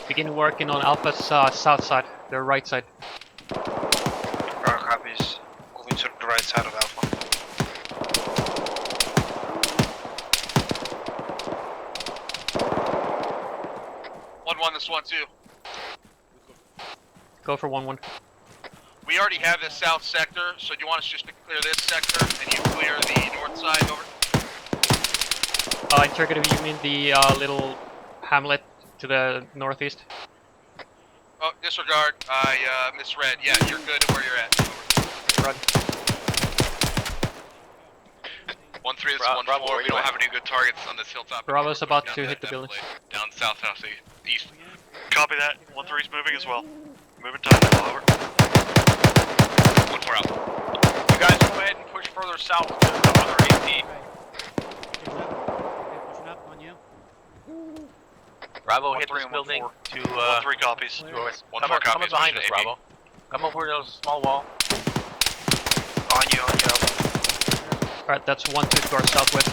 begin working on Alpha's south side, their right side. Bravo copies. Moving to the right side of Alpha. 1-1, this 1-2. Go for 1-1. We already have this south sector, so do you want us just to clear this sector and you clear the north side, over? Interrogative, you mean the little hamlet to the northeast? Oh, disregard. I misread. Yeah, you're good where you're at. Run. 1-3, this is 1-4. We don't have any good targets on this hilltop. Bravo's about to hit the buildings. Down south, east. Copy that. 1-3's moving as well. Moving time, over. 1-4 out. You guys go ahead and push further south to the other AP. Bravo, hit this building to 1-3 copies. to our west. 1-4 Come up copies, behind us, pushing Bravo. Come over to the small wall. On you. Alright, that's 1-2 to our southwest.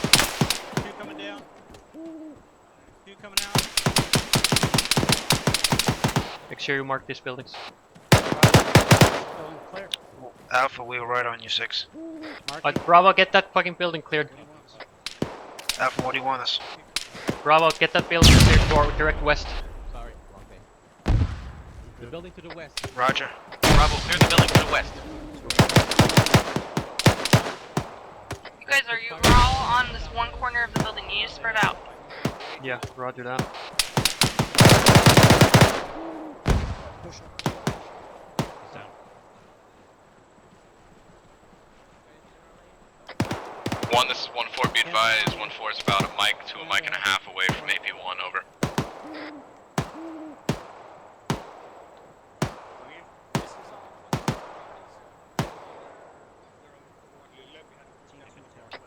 2 coming down. 2 coming out. Make sure you mark these buildings. Clear. Alpha, we were right on you, 6. Bravo, get that fucking building cleared. Alpha, what do you want us? Bravo, get that building cleared for direct west. Sorry, wrong thing. The building to the west. Roger. Bravo, clear the building to the west. You guys, we're all on this one corner of the building. You need to spread out. Yeah, roger that. One, this is 1-4, be advised. 1-4 is about a mic to a mic and a half away from AP1, over.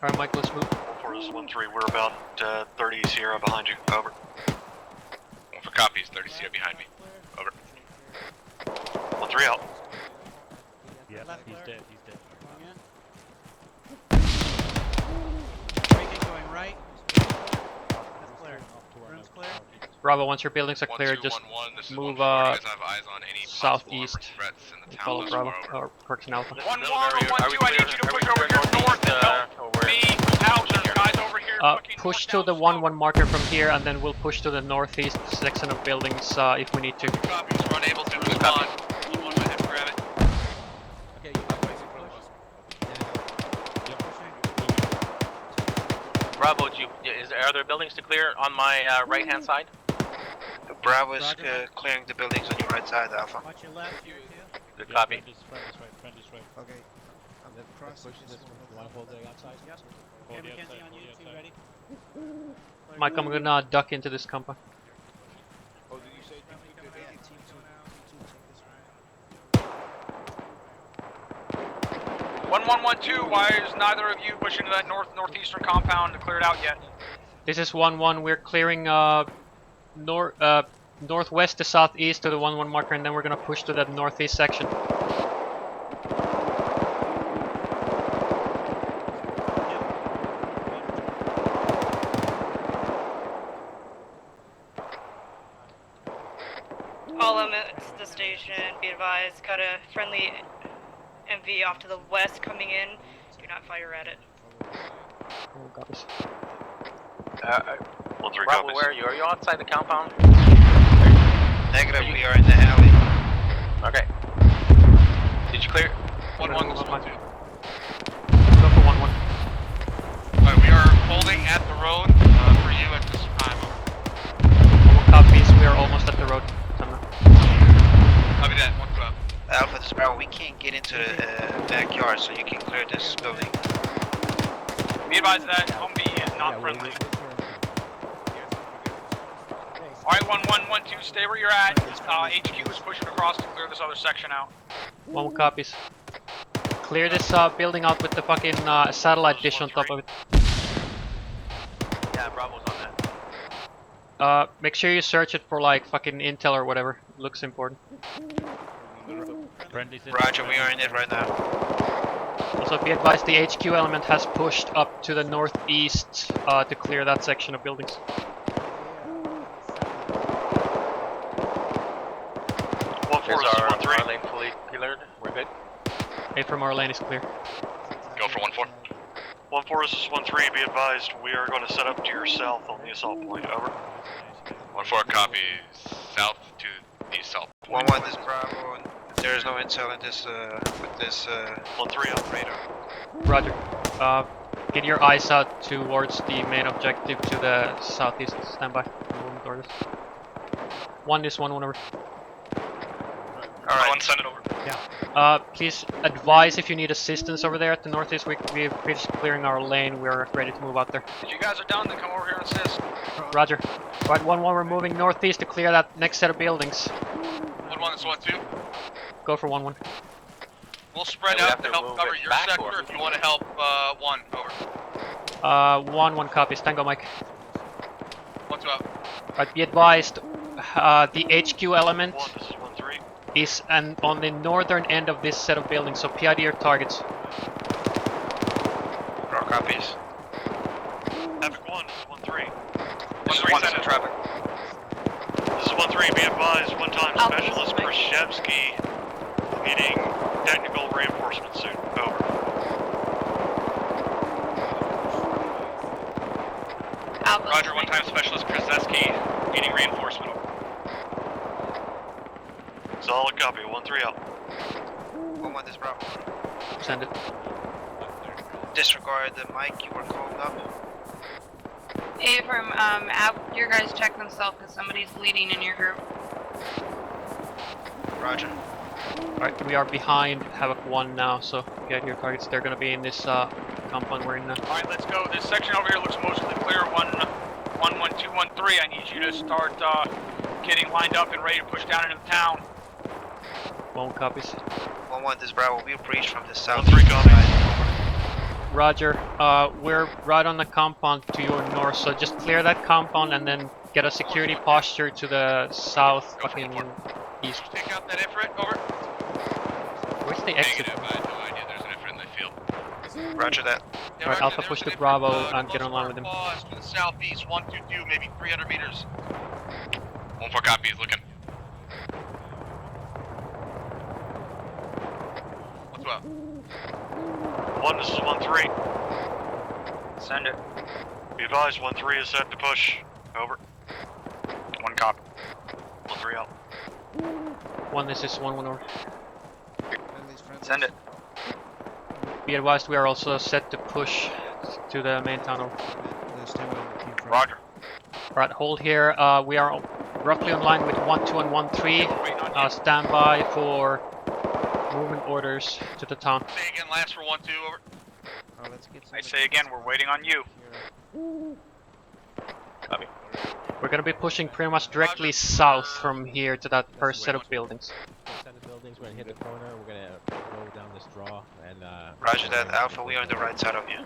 Alright, Mike, let's move. 1-4 is 1-3, we're about 30 Sierra behind you, over. 1-4 copies, 30 Sierra behind me, over. 1-3 out. Yeah, he's dead. He's dead. Breaking going right. That's clear. Room's clear. Bravo, once your buildings are clear, just 1-2-1-1, this is move 1-4. Do you guys have eyes on any southeast. possible armored threats in the town Follow thus Bravo, far, over? or Correction Alpha. 1-1 or 1-2, I need you to push over here north and help me out. There's guys over here. Push to the 1-1 marker from here, and then we'll push to the northeast section of buildings if we need to. Copies, we're unable to respond. You want to hit grab it? Okay, you guys push. Bravo, are there buildings to clear on my right hand side? Bravo is clearing the buildings on your right side, Alpha. Watch your left here too. Good copy. Friendly's right. Okay. I'm crossing this one. Want to hold the outside? Yep. Okay, Mackenzie on you, two ready. Mike, I'm gonna duck into this compa. Oh, did you say team 1112, why is neither of you pushing to that northeastern compound to clear it out yet? This is 1-1, we're clearing northwest to southeast to the 1-1 marker, and then we're gonna push to that northeast section. All elements to the station, be advised, got a friendly MV off to the west coming in. Do not fire at it. Oh, copies. 1-3 Bravo, copies. where are you? Are you outside the compound? Negative, we are in the alley. Okay. Did you clear? 1-1, this is 1-2. Go for 1-1. Alright, we are holding at the road for you at this time. Copies, we are almost at the road. Copy that, 1-2. Alpha, this is Bravo. We can't get into the backyard, so you can clear this building. Be advised that Humvee is not friendly. Alright, 1112, stay where you're at. HQ is pushing across to clear this other section out. 1 copies. Clear this building out with the fucking satellite dish on top of it. Yeah, Bravo's on that. Make sure you search it for like fucking intel or whatever. Looks important. Roger, we are in it right now. Also, be advised the HQ element has pushed up to the northeast to clear that section of buildings. 1-4 is 1-3. Our lane fully cleared. We're good. A from our lane is clear. Go for 1-4. 1-4 is 1-3, be advised, we are going to set up to your south on the assault point, over. 1-4 copies. South to the assault. 1-1, this is Bravo. There is no intel in this with this 1-3 up. radar. Roger. Get your eyes out towards the main objective to the southeast. Stand by. Movement orders. 1 is 1-1 over. Alright, send it over. Yeah. Please advise if you need assistance over there at the northeast. We're finished clearing our lane. We're ready to move out there. If you guys are done, then come over here and assist. Roger. Right, 1-1, we're moving northeast to clear that next set of buildings. 1-1 is 1-2. Go for 1-1. We'll spread Yeah, we out have to to help move cover it your back, sector or- if you want to help 1, over. 1-1 copies. Tango Mike. 1-2 1-2 out. Right, be advised, the HQ element This is 1-3. is on the northern end of this set of buildings, so PID your targets. Raw copies. Havoc 1, this is 1-3. This is 1 center traffic. This is 1-3, be advised, one-time specialist Krzyzewski needing technical reinforcement soon. Over. Roger, one-time specialist Krzyzewski needing reinforcement. Solid copy, 1-3 out. 1-1 this Bravo. Send it. Disregard the mic you were called up. Abram, your guys check themselves because somebody's leading in your group. Roger. Alright, we are behind Havoc 1 now, so get your targets. They're gonna be in this compound we're in now. Alright, let's go. This section over here looks mostly clear. 1-1-2-1-3. I need you to start getting lined up and ready to push down into the town. 1 copies. 1-1 this Bravo. We'll breach from the south. 1-3 copies. Roger, we're right on the compound to your north, so just clear that compound and then get a security posture to the south, fucking east. Take out that Ifrit, over. Where's the exit? Negative, I have no idea. There's an Ifrit in the field. Roger that. Alright, Alpha push to Bravo and get online with him. To the southeast, 122, maybe 300 meters. 1-4 copy, he's looking. What's up? 1, this is 1-3. Send it. Be advised, 1-3 is set to push. Over. 1 copy. 1-3 out. 1, this is 1-1 over. Send it. Be advised, we are also set to push to the main tunnel. Roger. Alright, hold here. We are roughly on line with 1-2 and 1-3. Stand by for movement orders to the town. Say again, last for 1-2, over. I say again, we're waiting on you. Copy. We're gonna be pushing pretty much directly south from here to that first set of buildings. Set of buildings, we're gonna hit the corner, we're gonna go down this draw and Roger that, Alpha, we are on the right side of you.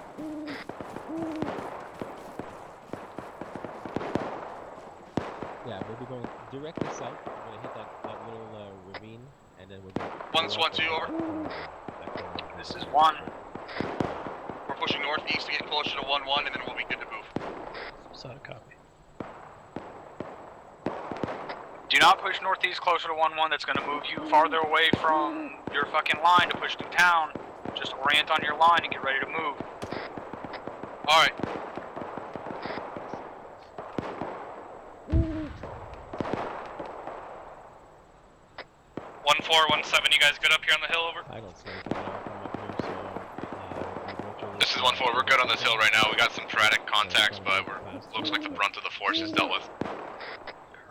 yeah, we'll be going directly south. We're gonna hit that little ravine and then we're gonna 1-2, over. This is 1. We're pushing northeast to get closer to 1-1, and then we'll be good to move. Solid copy. Do not push northeast closer to 1-1. That's going to move you farther away from your fucking line to push through town. Just orient on your line and get ready to move. Alright. One 1-7, you guys good up here on the hill, over? I don't see anything from up here, so This is 1-4, we're good on this hill right now. We got some sporadic contacts, but looks like the brunt of the force is dealt with.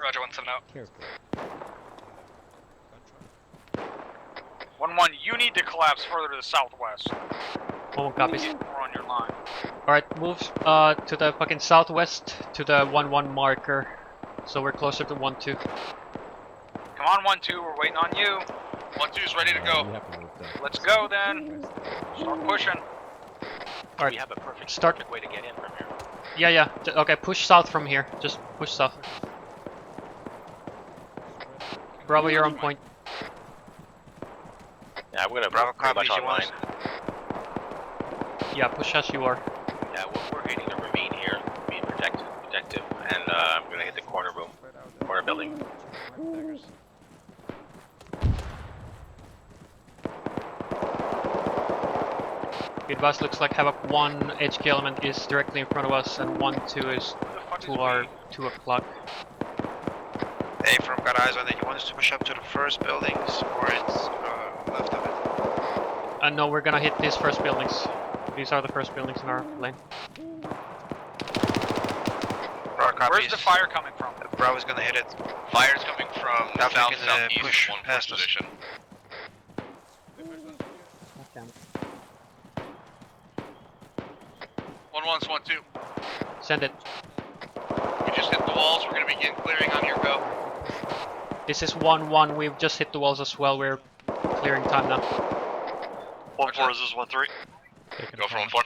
Roger, 1-7 out. careful. 1-1, you need to collapse further to the southwest. 1 copies. We're on your line. Alright, move to the fucking southwest to the 1-1 marker. So we're closer to 1-2. Come on, 1-2, we're waiting on you. 1-2's ready to go. Let's go then. Start pushing. Alright, We have a perfect way to get in from here. Yeah. Okay, push south from here. Just push south. Bravo, you're on point. Yeah, we're gonna Bravo pretty much copies, you online. Yeah, push as you are. Yeah, we're hitting the ravine here, being protective, and we're gonna hit the corner building. Be advised, looks like Havoc 1 HQ element is directly in front of us, and 1-2 is to our 2 o'clock. Hey, from got eyes on it. You want us to push up to the first buildings, or it's left of it? No, we're gonna hit these first buildings. These are the first buildings in our lane. Where's the fire coming from? Bravo's gonna hit it. Fire's coming from south-southeast, push past position. 1-1's 1-2. Send it. We just hit the walls. We're gonna begin clearing on your go. This is 1-1. We've just hit the walls as well. We're clearing time now. 1-4 is this 1-3. Go for 1-4.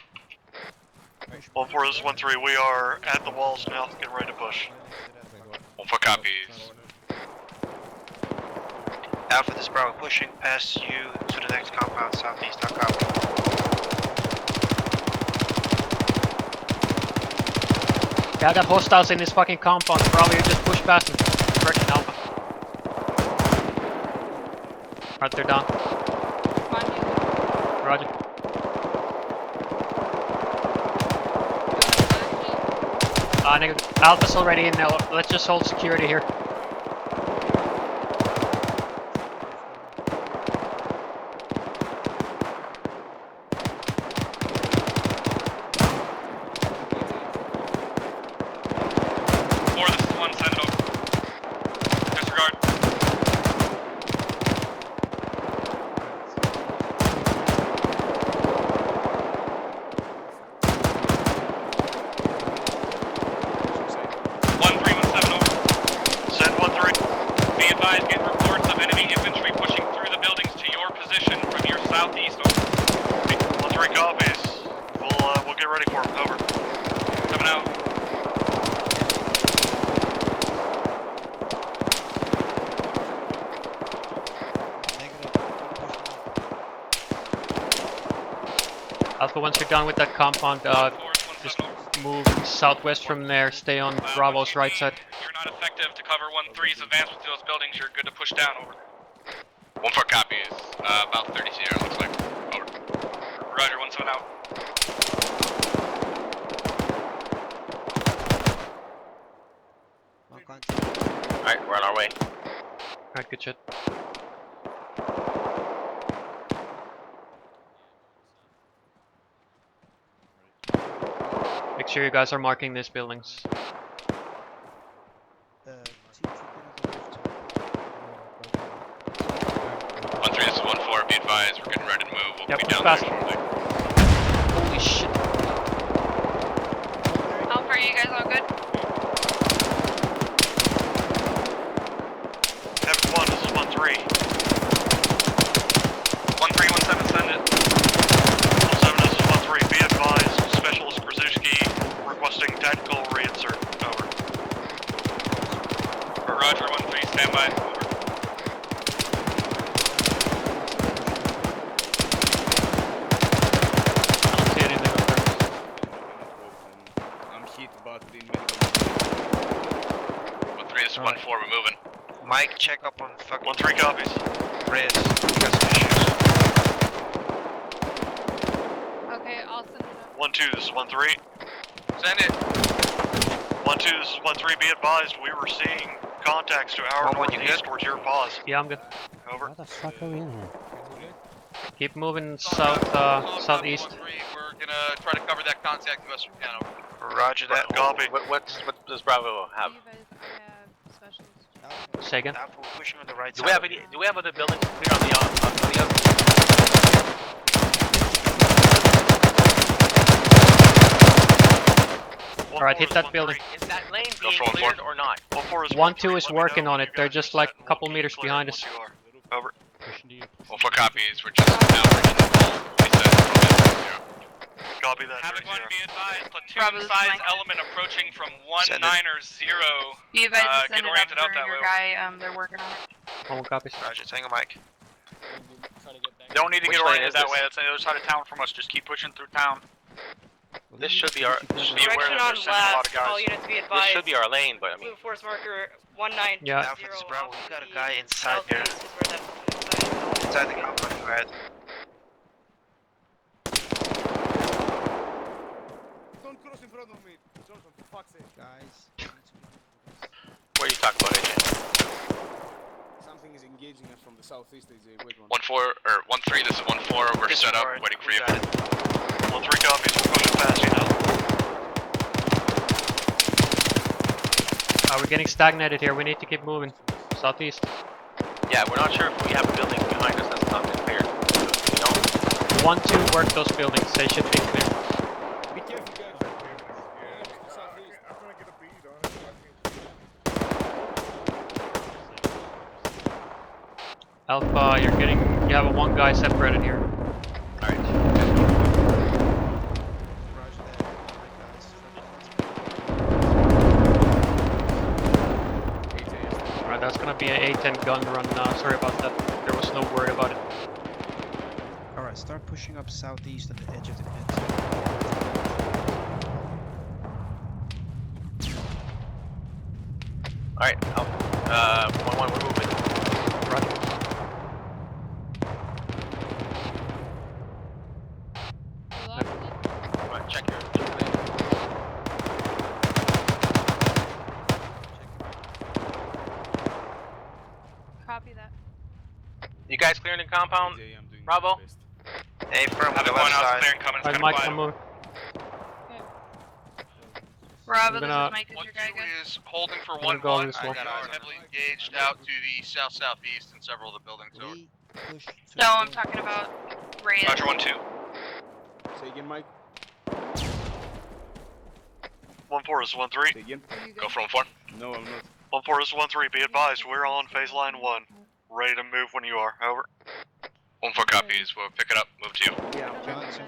1-4, this is 1-3. We are at the walls now, getting ready to push. 1-4 copies. Alpha, this is Bravo, pushing past you to the next compound southeast. I'll copy. Yeah, I got hostiles in this fucking compound. Probably just push past them. Direction Alpha. Alright, they're down. Roger. Alpha's already in now. Let's just hold security here. Alpha, once you're done with that compound, just move southwest from there. Stay on Bravo's right side. You're not effective to cover 1-3's advance with those buildings. You're good to push down. Over. 1-4 copies. About 30 Sierra, looks like. Over. Roger, 1-7 out. Alright, we're on our way. Alright, good shit. Make sure you guys are marking these buildings. 1-3, this is 1-4. Be advised, we're getting ready to move. We'll be down fast. there shortly. Holy shit. Alpha, are you guys all good? Heaven 1, this is 1-3. 1-3, 1-7, send it. 1-7, this is 1-3. Be advised, Specialist Krasuski requesting tactical reinsert. Over. Roger, 1-3, stand by. Over. I'm hit, but in 1-3, this is 1-4, we're moving. Mike, check up on fucking 1-3 copies. Reyes. Got some issues. Okay, I'll send it up. 1-2, this is 1-3. Send it. 1-2, this is 1-3. Be advised, we were seeing contacts to our northeast towards your pause. Yeah, I'm good. Over. What the fuck are we in here? Keep moving south, southeast. 1-3, we're gonna try to cover that contact the best we can. Over. Roger that. Copy. What does Bravo have? Say again? Alpha, we're pushing on the right Do side. we have other buildings clear on the other? Alright, hit that building. Is that lane being cleared or not? 1-2 is working on it. They're just like a couple meters behind us. Over. 1-4 copies, we're just averaging the full. Copy that. Have one be advised, Bravo's platoon size flank. element approaching from Send 190. Be advised to Get send it up oriented out for that your way. guy. They're working on it. One copies. Roger, Tango Mike. Don't need to Which get lane oriented is that this? way. That's on the other side of town from us. Just keep pushing through town. This should be our. Just be aware Direction that on they're sending a lot of left. All guys. units be This advised. should be our lane, but I mean. Blue force marker 1920. Yeah. Alpha, this is Bravo. We got a guy inside there. Southeast is where that is. Inside the compound. Go ahead. Don't cross in front of me. Johnson, for fuck's sake. Guys. What are you talking about, AJ? Something is engaging us from the southeast. There's a wait one. 1-4 or 1-3. This is 1-4. We're set up, waiting for you. 1-3 copies. We're pushing past you now. We're getting stagnated here. We need to keep moving. Southeast. Yeah, we're not sure if we have a building behind us that's not been cleared. You know? 1-2 work those buildings. They should be clear. Be careful, guys. Southeast. I'm gonna get a bead on it. Alpha, you have a one guy separated here. Alright. Roger that. That's gonna be an A10 gun run. Sorry about that. There was no word about it. Alright, start pushing up southeast on the edge of the pit. Alright, 1-1, we're moving. Roger. Alright, check your. Copy that. You guys clearing the compound? Bravo? Hey, firm, have it going out clearing, coming, Alright, Mike, I'm moving. Bravo, I'm this gonna- is Mike. Is your guy good? is holding for I'm gonna go on this I wall. got eyes heavily engaged out to the south-southeast in several of the buildings. Over. No, I'm talking about Reyes. Roger, 1-2. Say again, Mike. 1-4 is 1-3. Say again. Go from 4. No, I'm not. 1-4 is 1-3. Be advised, we're on phase line 1. Ready to move when you are. Over. 1-4 copies. We'll pick it up. Move to you. Yeah, I'm Johnson,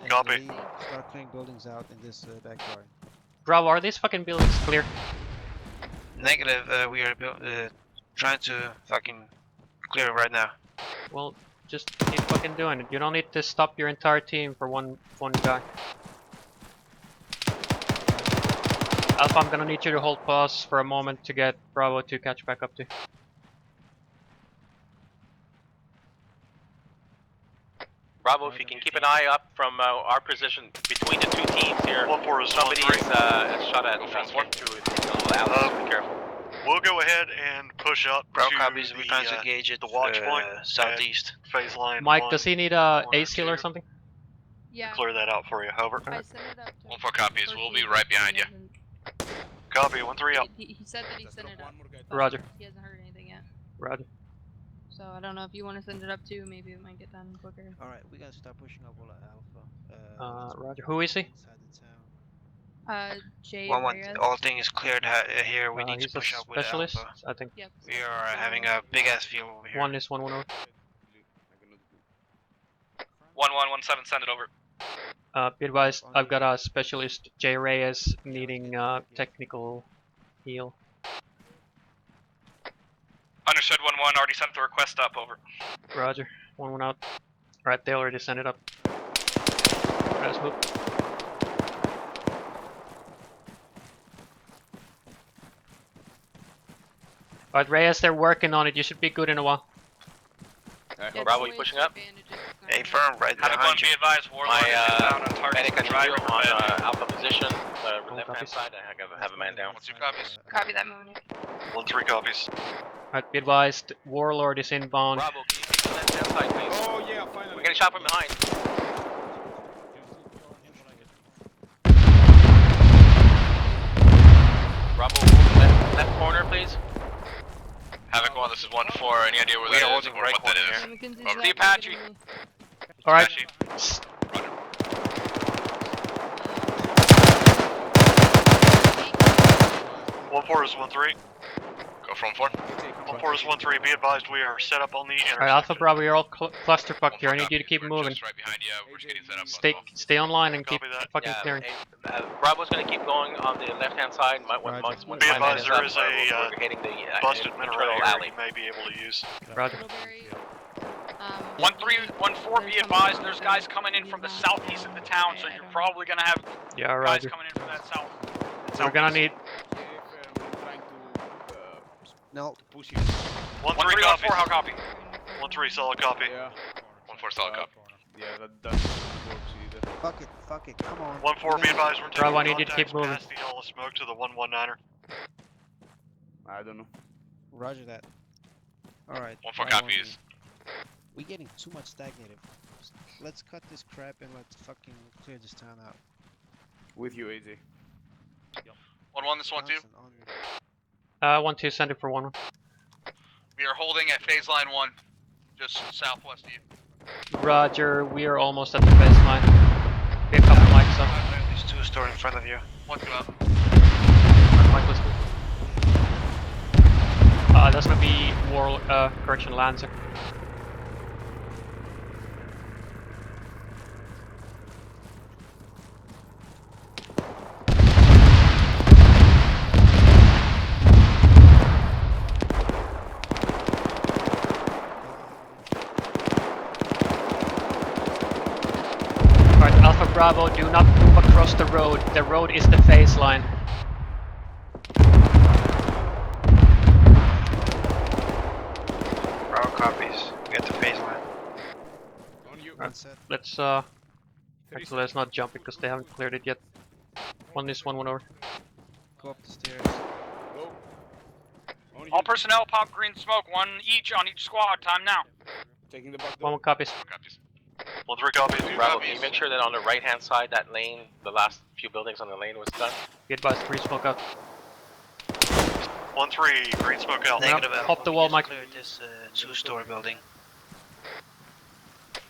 and Copy. Lee, start clearing buildings out in this backyard. Bravo, are these fucking buildings clear? Negative, we are trying to fucking clear it right now. Well, just keep fucking doing it. You don't need to stop your entire team for one guy. Alpha, I'm gonna need you to hold pause for a moment to get Bravo to catch back up to. Bravo, if you can keep an eye up from our position between the two teams here. 1-4 is Somebody 1-3. is shot at through a little alley, be careful. We'll go ahead and push up Bravo to copies, the, we're trying to engage it the watch point southeast. at phase line Mike, 1. does he need a corner ACL or 2. something? Yeah. Clear that out for you. Over. I sent it up to 1-4 copies. We'll be right behind you. Copy. 1-3 out. He said that he sent it up. but Roger. He hasn't heard anything yet. Roger. So I don't know if you want to send it up too. Maybe it might get done quicker. Alright, we gotta start pushing up all Alpha. Roger. Who is he? Inside the town. Jay 1-1, Reyes. all things cleared here. We need He's to push a up with specialist, Alpha. I think. Yep. We are having a big ass field over here. 1 is 1-1 over. 1117, send it over. Be advised, I've got a specialist, Jay Reyes, needing technical heal. Understood, 1-1. Already sent the request up. Over. Roger. 1-1 out. Alright, they already sent it up. Alright, let's move. Alright, Reyes, they're working on it. You should be good in a while. Bravo, you pushing up? Hey, firm, right Have it behind be you. advised, Warlord is down on target. Medic on Driver Alpha position, left hand copies. side. I have a man down. 1-2 copies. Copy that moving. 1-3 copies. Alright, be advised, Warlord is inbound. Bravo, can you take the left hand side, please? Oh yeah, finally. We're getting shot from behind. Bravo, left corner, please. Havoc 1, this is 1-4. Any idea where We are that is holding or right what that corner is? McKinsey's Over. not The Apache. getting me. Alright. Apache. 1-4 is 1-3. Go from 4. 1-4 is 1-3. Be advised, we are set up on the intersection. Alright, Alpha Bravo, you're all clusterfucked here. I need you to keep We're moving. just right behind you. We're just getting set up. Stay online and keep Copy that. fucking Yeah, clearing. Bravo's gonna keep going on the left hand side. Once Be my man advised, is there up, is a we're hitting the busted mineral internal area alley. you may be able to use. Roger. Middlebury, 1-3-1-4, be advised, there's guys coming in from the southeast of the town, so you're probably gonna have Yeah, guys Roger. coming in from that south. We're gonna need... No. Push you. 1-3 1-3-1-4, copies. how copy? 1-3 solid copy. Yeah. 1-4 solid copy. Yeah, that doesn't work either. Fuck it, come on. 1-4, be advised, we're taking Bravo, I need you to contacts keep moving. past the yellow smoke to the 119er. I don't know. Roger that. Alright. 1-4 copies. We getting too much stagnated. Let's cut this crap and let's fucking clear this town out. With you, AZ. 1-1, this 1-2. Johnson, on 1-2, send it for 1-1. We are holding at phase line 1, just southwest of you. Roger, we are almost at the baseline. Be a couple mics up. These two store in front of you. 1-2 up. Mike, let's move. That's gonna be correction, Lancer. Bravo, do not move across the road. The road is the phase line. Bravo copies. Get the phase line. Let's actually let's not jump because they haven't cleared it yet. One this one over. Go up the stairs. All personnel pop green smoke, one each on each squad. Time now. Taking the buck. One copies. 1-3 copies. Bravo, can you make sure that on the right hand side, that lane, the last few buildings on the lane was done? Be advised, green smoke out. 1-3, green smoke out. Negative. Hop the wall, Mike. Cleared this two-story building.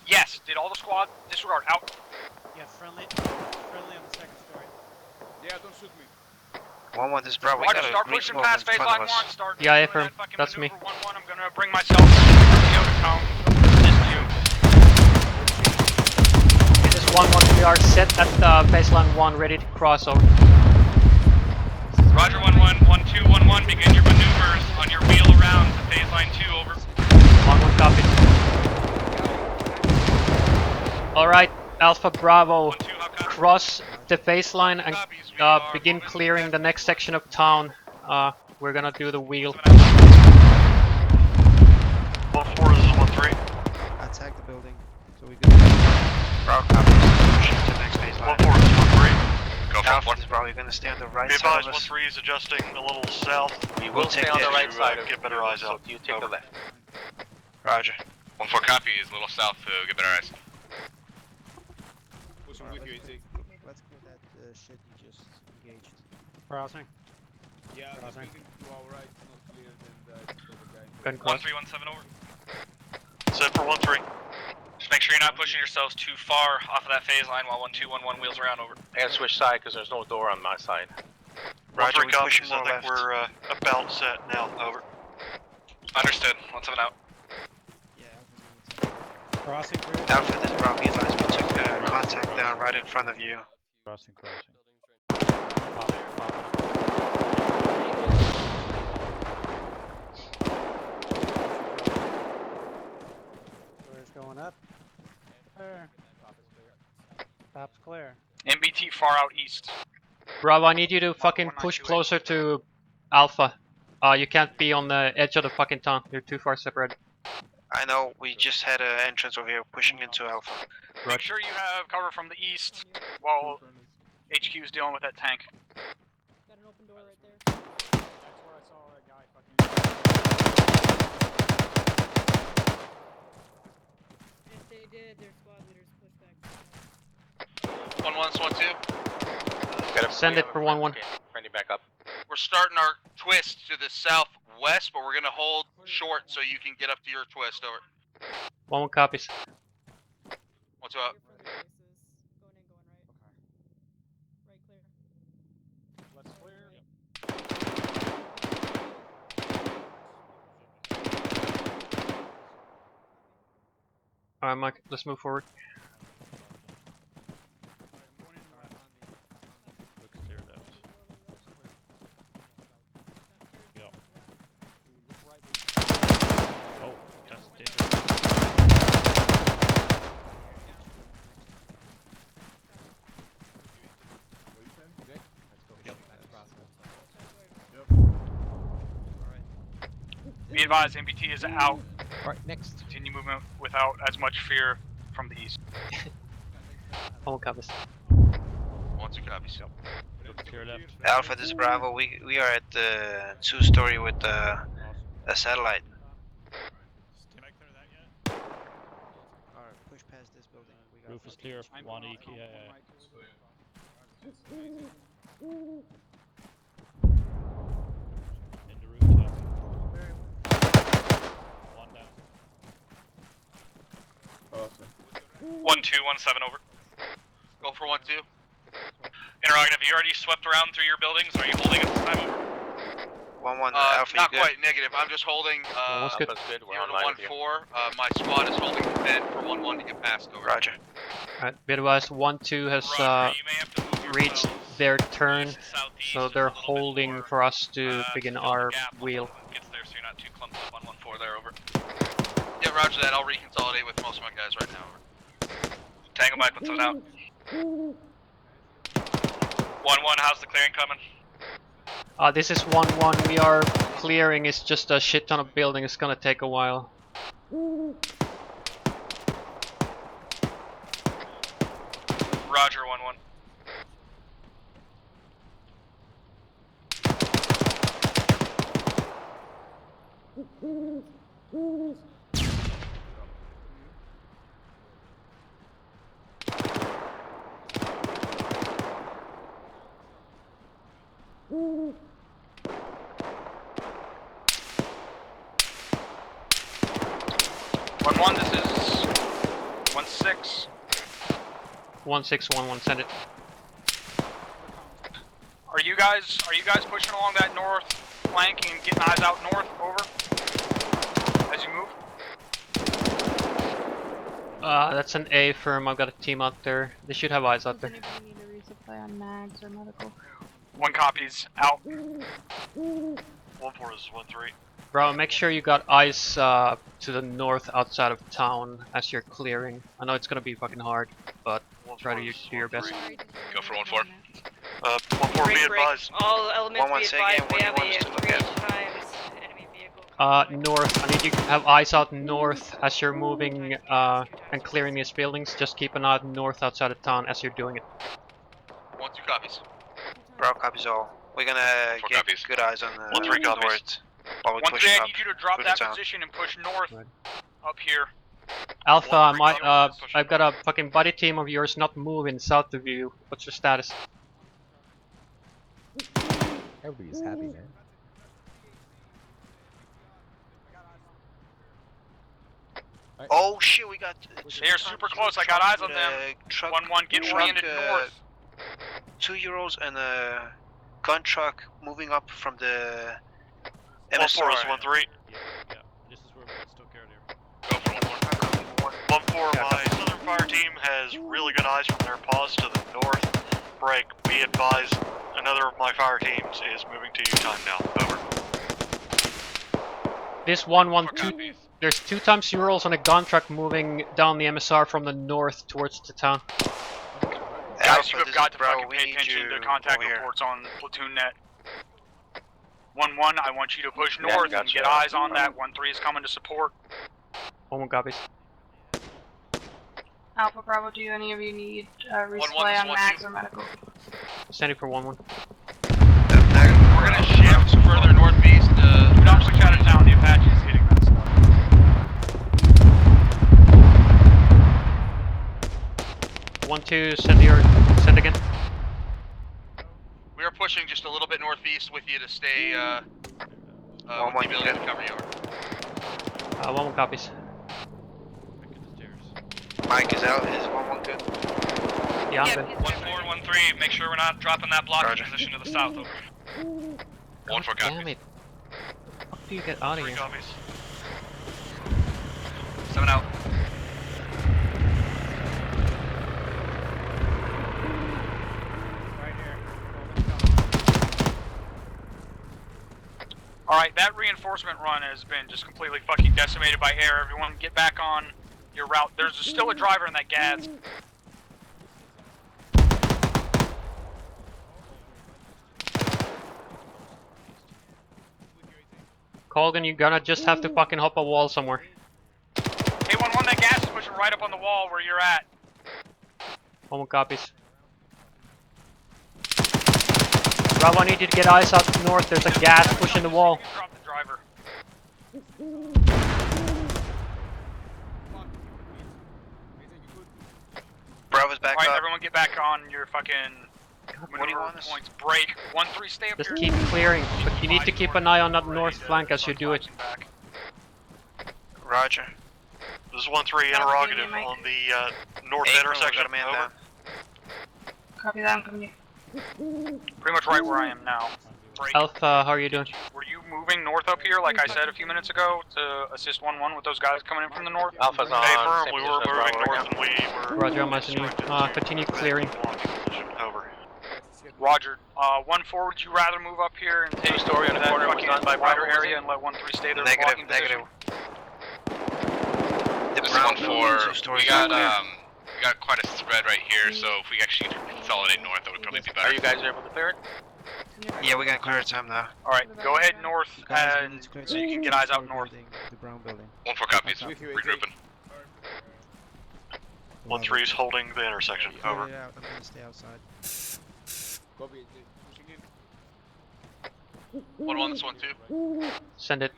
Yes. Did all the squad disregard out? Yeah, friendly on the second story. Yeah, don't shoot me. 1-1, this is Bravo. We Roger, got a start green pushing smoke in past front baseline of us. 1. Start Yeah, doing affirm. that fucking That's me. maneuver 1-1. I'm gonna bring myself to the other town. This to you. This is 1-1. We are set at baseline 1, ready to cross over. Roger 1-1, 1-2, 1-1. Begin your maneuvers on your wheel around to phase line 2. Over. 1-1 copy. Alright, Alpha Bravo. Cross the phase line and begin clearing the next section of town. We're gonna do the wheel. 1-4, this is 1-3. Attack the building. So we go. Bravo copies. Pushing to the next phase line. 1-4, this is 1-3. Go for Alpha, this is Bravo. You're gonna stay on the right Be side advised, of us. 1-3 is adjusting a little south. We will stay on the right side of get better eyes so out. you take the left. Roger. 1-4 copy is a little south to get better eyes. Pushing with you, AT. Let's clear that shit you just engaged. Crossing. Yeah, the Crossing. building to our right is not cleared and it's over guy. Gun cross. 1317 over. Set for 1-3. Just make sure you're not pushing yourselves too far off of that phase line while 1211 wheels around. Over. I gotta switch side because there's no door on my side. 1-3 Roger, we copies, pushing more I think left. we're about set now. Over. Understood. 1-7 out. Crossing. Alpha, this is Bravo. Be advised, we took contact down right in front of you. Crossing. Doors going up. Clear. Top's clear. MBT far out east. Bravo, I need you to fucking push closer to Alpha. You can't be on the edge of the fucking town. You're too far separated. I know, we just had an entrance over here pushing into Alpha. Make sure you have cover from the east while HQ is dealing with that tank. Got an open door right there. That's where I saw that guy fucking. If they did, their squad leaders pushed back. 1-1, 1-2. Send it for 1-1. Friendly back up. We're starting our twist to the southwest, but we're gonna hold short so you can get up to your twist. Over. 1-1 copies. What's up? Going right. Right clear. Let's clear. Alright, Mike, let's move forward. Looks cleared out. Yeah. Oh, that's different. Be advised, MBT is out. Alright, next. Continue movement without as much fear from the east. 1-1 copies. 1-2 copies. Looks clear left. Alpha, this is Bravo. We are at the 2-story with a satellite. Alright, push past this building. We got Roof is clear. One EK. In the rooftop. One down. Awesome. 1217 over. Go for 1-2. Interrogative, have you already swept around through your buildings? Are you holding at this time? Over. 1-1, Alpha, Not you good? quite negative. I'm just holding. Almost good. Alpha's good. We're 0 online to with you. 1-4. My squad is holding 10 for 1-1 to get past. Over. Roger. Alright, be advised, 1-2 has reached their turn, so they're holding for us to begin our wheel. Gets there, so you're not too clumped up on 1-4 there. Over. Yeah, roger that. I'll reconsolidate with most of my guys right now. Over. Tango Mike, let's head out. 1-1, how's the clearing coming? This is 1-1. We are clearing. It's just a shit ton of building. It's gonna take a while. Roger, 1-1. This is 1-6. 1611. Send it. Are you guys pushing along that north flank and getting eyes out north? Over. As you move. That's an A firm. I've got a team out there. They should have eyes out there. Does anybody need a resupply on mags or medical? 1 copy's out. 1-4 is 1-3. Bro, make sure you got eyes to the north outside of town as you're clearing. I know it's gonna be fucking hard, but try to do your best. Go for 1-4. 1-4, be advised. All elements be advised, we have a 3 times enemy vehicle. North. I need you to have eyes out north as you're moving and clearing these buildings. Just keep an eye out north outside of town as you're doing it. 1-2 copies. Bro, copies all. We're gonna get copies. good eyes on the 1-3 copies. north. While we 1-3, push I up need you to drop through that the town. position and push north up here. Alpha, I've got a fucking buddy team of yours not moving south of you. What's your status? Everybody's happy, man. Oh shit, we got. They're super close. I got eyes on them. 1-1, get oriented north. 2-year-olds and a gun truck moving up from the 1-4 is MSR. 1-3. Yeah, this is where we got stuck earlier. Go for 1-1. 1-4, my southern fire team has really good eyes from their paws to the north. Break, be advised, another of my fire teams is moving to U-time now. Over. This 1-1-2. There's 2 times 2-year-olds on a gun truck moving down the MSR from the north towards the town. Guys, you have got to fucking pay attention to contact reports on platoon net. 1-1, I want you to push north and get eyes on that. 1-3 is coming to support. 1-1 copies. Alpha Bravo, do any of you need resupply 1-1 is on 1-2. mags or medical? Standing for 1-1. We're gonna shift further northeast. Do not push out of town. The Apache is hitting that slug. 1-2, send again. We are pushing just a little bit northeast with you to stay with the ability to cover you. 1-1 copies. Mike is out. Is 1-1 good? Yeah, I'm good. 1-4, 1-3. Make sure we're not dropping that block position to the south. Over. 1-4 copies. Damn it. How do you get out of 3 here? copies. 7 out. Right here. Alright, that reinforcement run has been just completely fucking decimated by air. Everyone get back on your route. There's still a driver in that gas. Colgan, you're gonna just have to fucking hop a wall somewhere. Hey, 1-1, that gas is pushing right up on the wall where you're at. 1-1 copies. Bravo, I need you to get eyes out north. There's a gas pushing the wall. Drop the driver. Bravo's back Alright, up. everyone get back on your fucking maneuver points. Break. 1-3, stay up Just here. keep clearing, but you need to keep an eye on that north flank as you do it. Roger. This is 1-3 interrogative on the north intersection. Over. Copy that, I'm coming in. Pretty much right where I am now. Break. Alpha, how are you doing? Were you moving north up here, like I said a few minutes ago, to assist 1-1 with those guys coming in from the north? Alpha's on. Hey, firm, same we were position as moving Bravo north and we were... Roger, I'm messing you. Continue clearing. Over. Roger. 1-4, would you rather move up here and take Two-story on that the corner was fucking done by wider Bravo, was area it? and let 1-3 stay there? Negative, blocking negative. position? The This is brown 1-4. We got got quite a spread right here, so if we actually consolidate north, that would probably be better. Are you guys able to clear it? Yeah, we're gonna clear time now. Alright, go ahead north Guys, we need and to clear so you can the get eyes out four north. building, the brown building. 1-4 copies. With you, Regrouping. 1-3's holding the intersection. Over. Clear it out. I'm gonna stay outside. Copy. Pushing in. 1-1, this 1-2. Send it.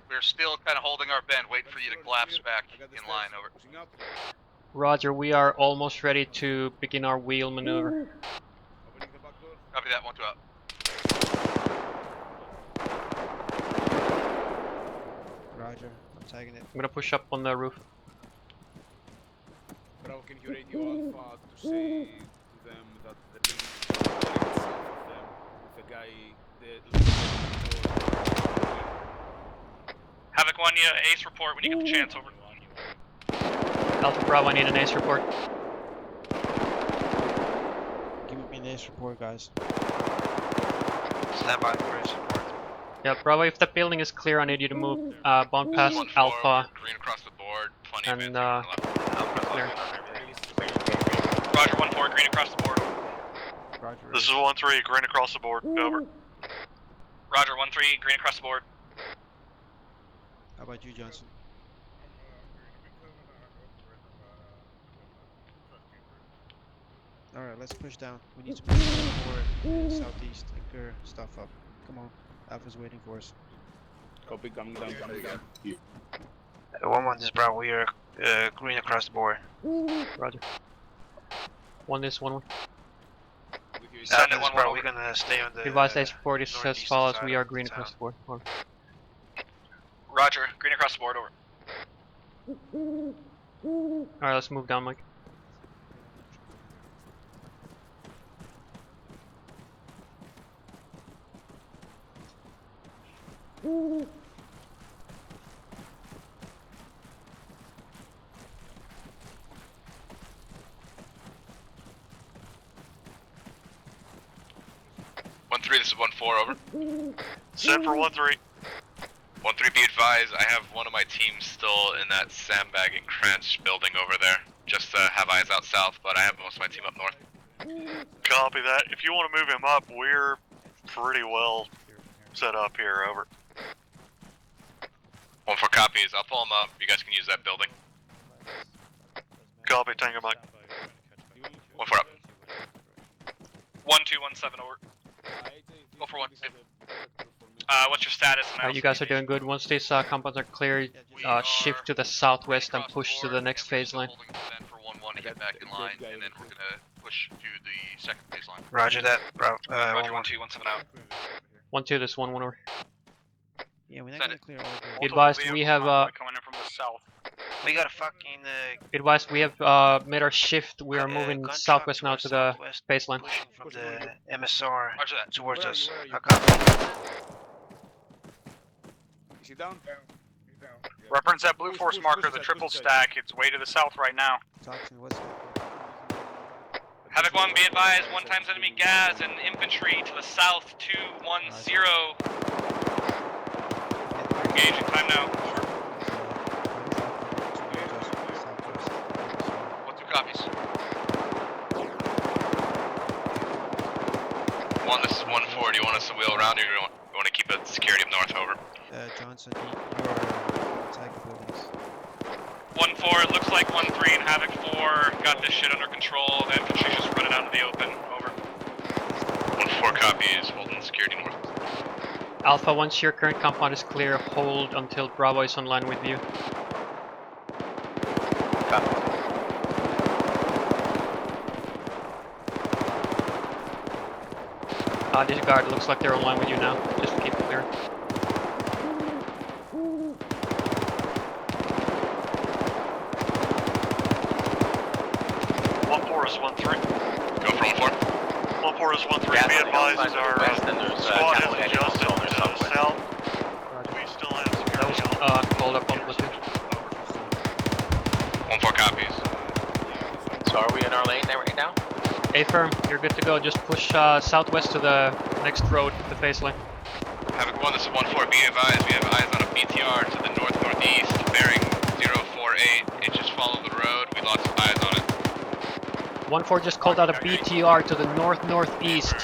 We're still kind of holding our bend, waiting for you to collapse back in line. Over. Pushing up. Roger, we are almost ready to begin our wheel maneuver. Opening the back door. Copy that. 1-2 out. Roger. I'm tagging it. I'm gonna push up on the roof. Bravo, can you radio Alpha to say to them that the building is south of them with a guy Havoc 1, yeah, ace report when you get the chance. Over. Alpha Bravo, I need an ace report. Give me an ace report, guys. Stand by for ace report. Yeah, Bravo, if the building is clear, I need you to move bound past 1-4, Alpha green across the board. Plenty and of advantage clear. Roger 1-4, green across the board. Roger. This is 1-3, green across the board. Over. Roger 1-3, green across the board. How about you, Johnson? Alright, let's push down. We need to push forward southeast and clear stuff up. Come on. Alpha's waiting for us. Copy, coming down, coming down. 1-1, this is Bravo. We are green across the board. Roger. 1 this 1-1. Send it 1-1. We're gonna stay on the. Advise ace report is as northeast follows. side We are of green town. across the board. Over. Roger, green across the board. Over. Alright, let's move down, Mike. This is 1-4, over. Send for 1-3. 1-3, be advised, I have one of my teams still in that sandbagging trench building over there. Just have eyes out south, but I have most of my team up north. Copy that. If you want to move him up, we're pretty well set up here. Over. 1-4 copies, I'll pull him up. You guys can use that building. Copy, Tango Mike. 1-4 up. 1-2-1-7, over. Go for 1. What's your status? You guys are doing good. Once these compounds are cleared, shift to the southwest and push to the next phase line. For 1-1 to get back in line, and then we're gonna push to the second phase line. Roger that. Bravo. Roger 1-2-1-7 out. 1-2 this 1-1 over. Yeah, we're not gonna clear all of them. Advised we have coming in from the south. We got a fucking advised we have made our shift. We are moving gun southwest truck now to the southwest, baseline. pushing from the MSR Roger that. towards Where are us. you? Where are you? I copy. Is he down? He's down. Yeah. Reference that blue Push, force push, marker, push the that, triple push that. stack. It's way to the south right now. Talk to me. What's up? Havoc 1, be advised, 1 times enemy gas and infantry to the south, 2-1-0. Engaging, time now. 1-2 copies. 1, this is 1-4. Do you want us to wheel around, or you want to keep a security up north? Over. Johnson, you're attacking buildings. 1-4, it looks like 1-3 and Havoc 4 got this shit under control. The infantry's just running out of the open. Over. 1-4 copies, holding security north. Alpha, once your current compound is clear, hold until Bravo is online with you. Disregard, looks like they're online with you now. Just keep it clear. 1-4 is 1-3. Go for 1-4. 1-4 is 1-3. Be advised, our squad has adjusted to the south. We still have security on. Called up on platoon. 1-4 copies. So are we in our lane there right now? A-firm, you're good to go. Just push southwest to the next road, the phase line. Havoc 1, this is 1-4. Be advised, we have eyes on a BTR to the north-northeast, bearing 04 148, it just followed the road. We lost eyes on it. 1-4 just called out a BTR to the north-northeast.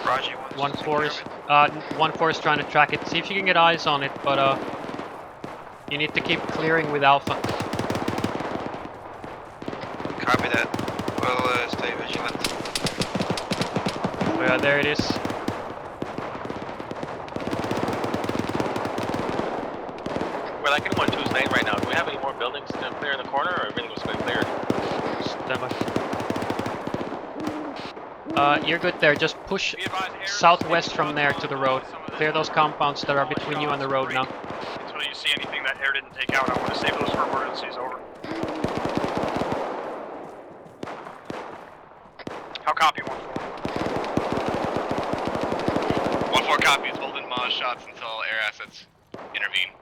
Roger, 1-4 is 1-4 is trying to track it. See if you can get eyes on it, but you need to keep clearing with Alpha. Copy that. We'll stay vigilant. Oh yeah, there it is. We're like in 1-2's lane right now. Do we have any more buildings to clear in the corner, or everything was been cleared? Stand by. You're good there. Just push southwest from there to the road. Clear those compounds that are between you and the road now. Until you see anything that air didn't take out, I want to save those for emergencies. Over. How copy 1-4? 1-4 copies. Holding Maz shots until air assets intervene.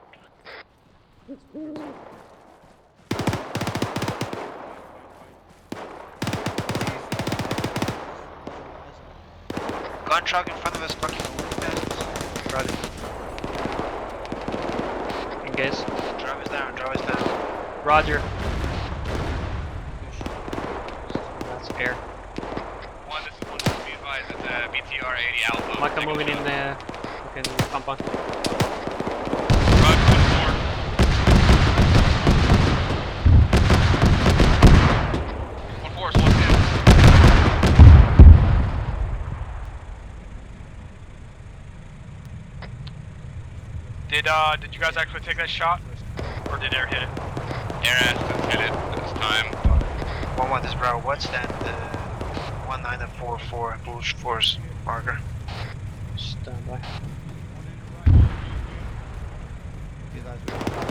Gun truck in front of us, fucking. Roger. Engage. Drive us down, drive us down. Roger. That's air. One, this is 1, be advised, it's BTR 80 Alpha. Micah moving in there. Okay, compound. Roger, 1-4. 1-4 is 1-2. Did you guys actually take that shot, or did air hit it? Air assets hit it this time. 1-1, this Bravo. What's that? 1944 Bush Force marker. Stand by.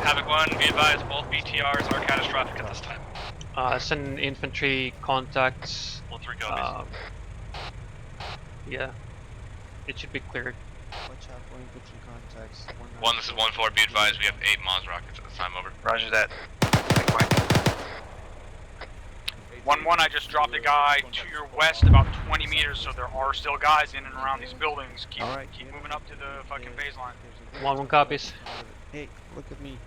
Havoc 1, be advised, both BTRs are catastrophic at this time. Send infantry contacts. 1-3 copies. Yeah. It should be cleared. Watch out for infantry contacts. 1, this is 1-4, be advised, we have 8 Maz rockets at this time, over. Roger that. 1-1, I just dropped a guy to your west about 20 meters, so there are still guys in and around these buildings. Keep moving up to the fucking phase line. 1-1 copies. Hey, look at me.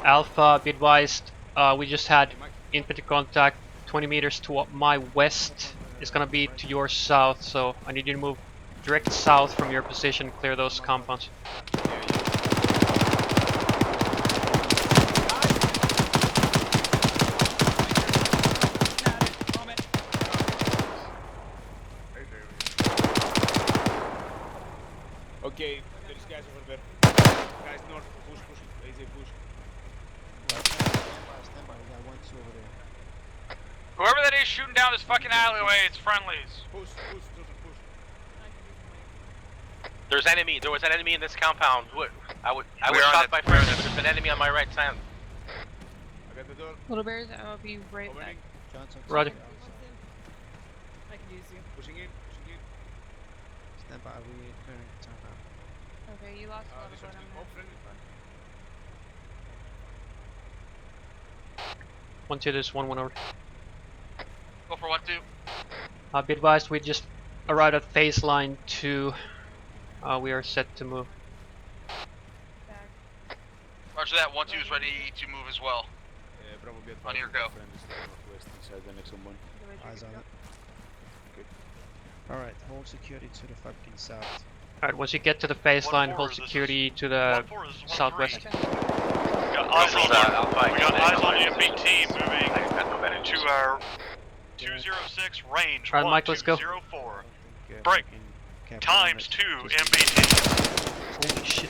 Alpha, be advised, we just had infantry contact 20 meters to my west. It's gonna be to your south, so I need you to move direct south from your position, clear those compounds. Okay, there's guys over there. Guys north, push, easy push. Stand by, we got 1-2 over there. Whoever that is shooting down this fucking alleyway, it's friendlies. Push. There was an enemy in this compound. I was shot by friends, but there's an enemy on my right side. I got the door. Little Bears, I'll be right back. Johnson, Roger. I can use you. Pushing in. Stand by, we clearing the town now. Okay, you lost a lot of blood. I'm gonna 1-2, there's 1-1 over. Go for 1-2. Be advised, we just arrived at phase line 2. We are set to move. Roger that, 1-2 is ready to move as well. Bravo, be on your go. Eyes on it. Good. Alright, hold security to the fucking south. Alright, once you get to the phase line, hold security to the southwest. We got eyes on the MBT moving to our 206 range. Alright, Mike, let's go. 1204. Break. Times 2 MBT. Holy shit.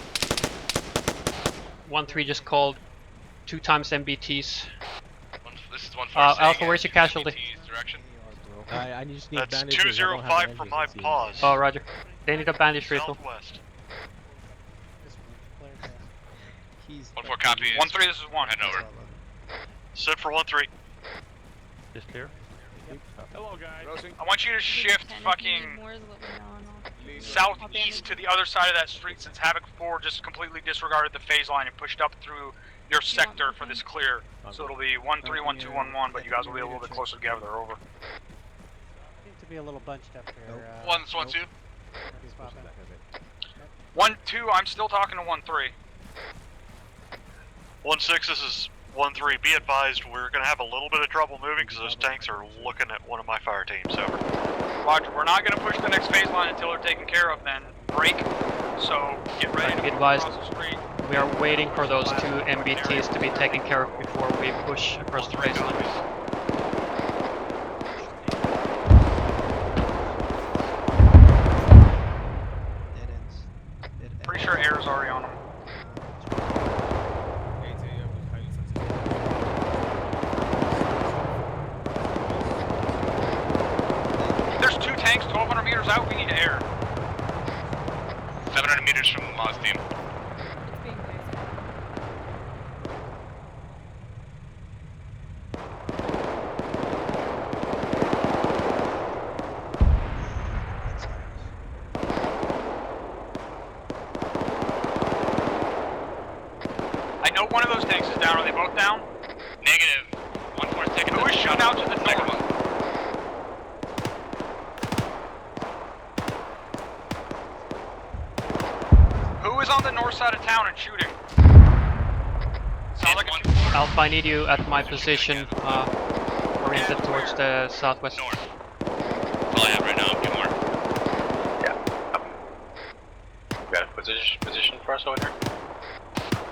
1-3 just called 2 times MBTs. This is 1-4. Alpha, where's your casualty? I just need That's bandages. 205 for my pause. Oh, roger. They need a bandage rifle. Southwest. 1-4 copy. 1-3, this is 1. Heading over. Set for 1-3. Just clear. Hello, guys. I want you to shift fucking southeast to the other side of that street, since Havoc 4 just completely disregarded the phase line and pushed up through your sector for this clear. So it'll be 1-3, 1-2, 1-1, but you guys will be a little bit closer together. Over. Seems to be a little bunched up here. 1-2. 1-2, I'm still talking to 1-3. 1-6, this is 1-3. Be advised, we're going to have a little bit of trouble moving because those tanks are looking at one of my fire teams. Over. Roger, we're not going to push the next phase line until they're taken care of then. Break. So get ready to Be move advised, across the street. we are waiting for those 2 MBTs to be taken care of before we push across the phase line. Pretty sure air's already on them. There's 2 tanks 1,200 meters out, we need air. 700 meters from the Moz team. I know one of those tanks is down. Are they both down? Negative. 1-4 is taking Who is shooting out to the north? Who is on the north side of town and shooting? Sounds like a Alpha, I need you at my position, oriented towards the southwest. North. That's all I have right now. A few more. You got a position for us over there?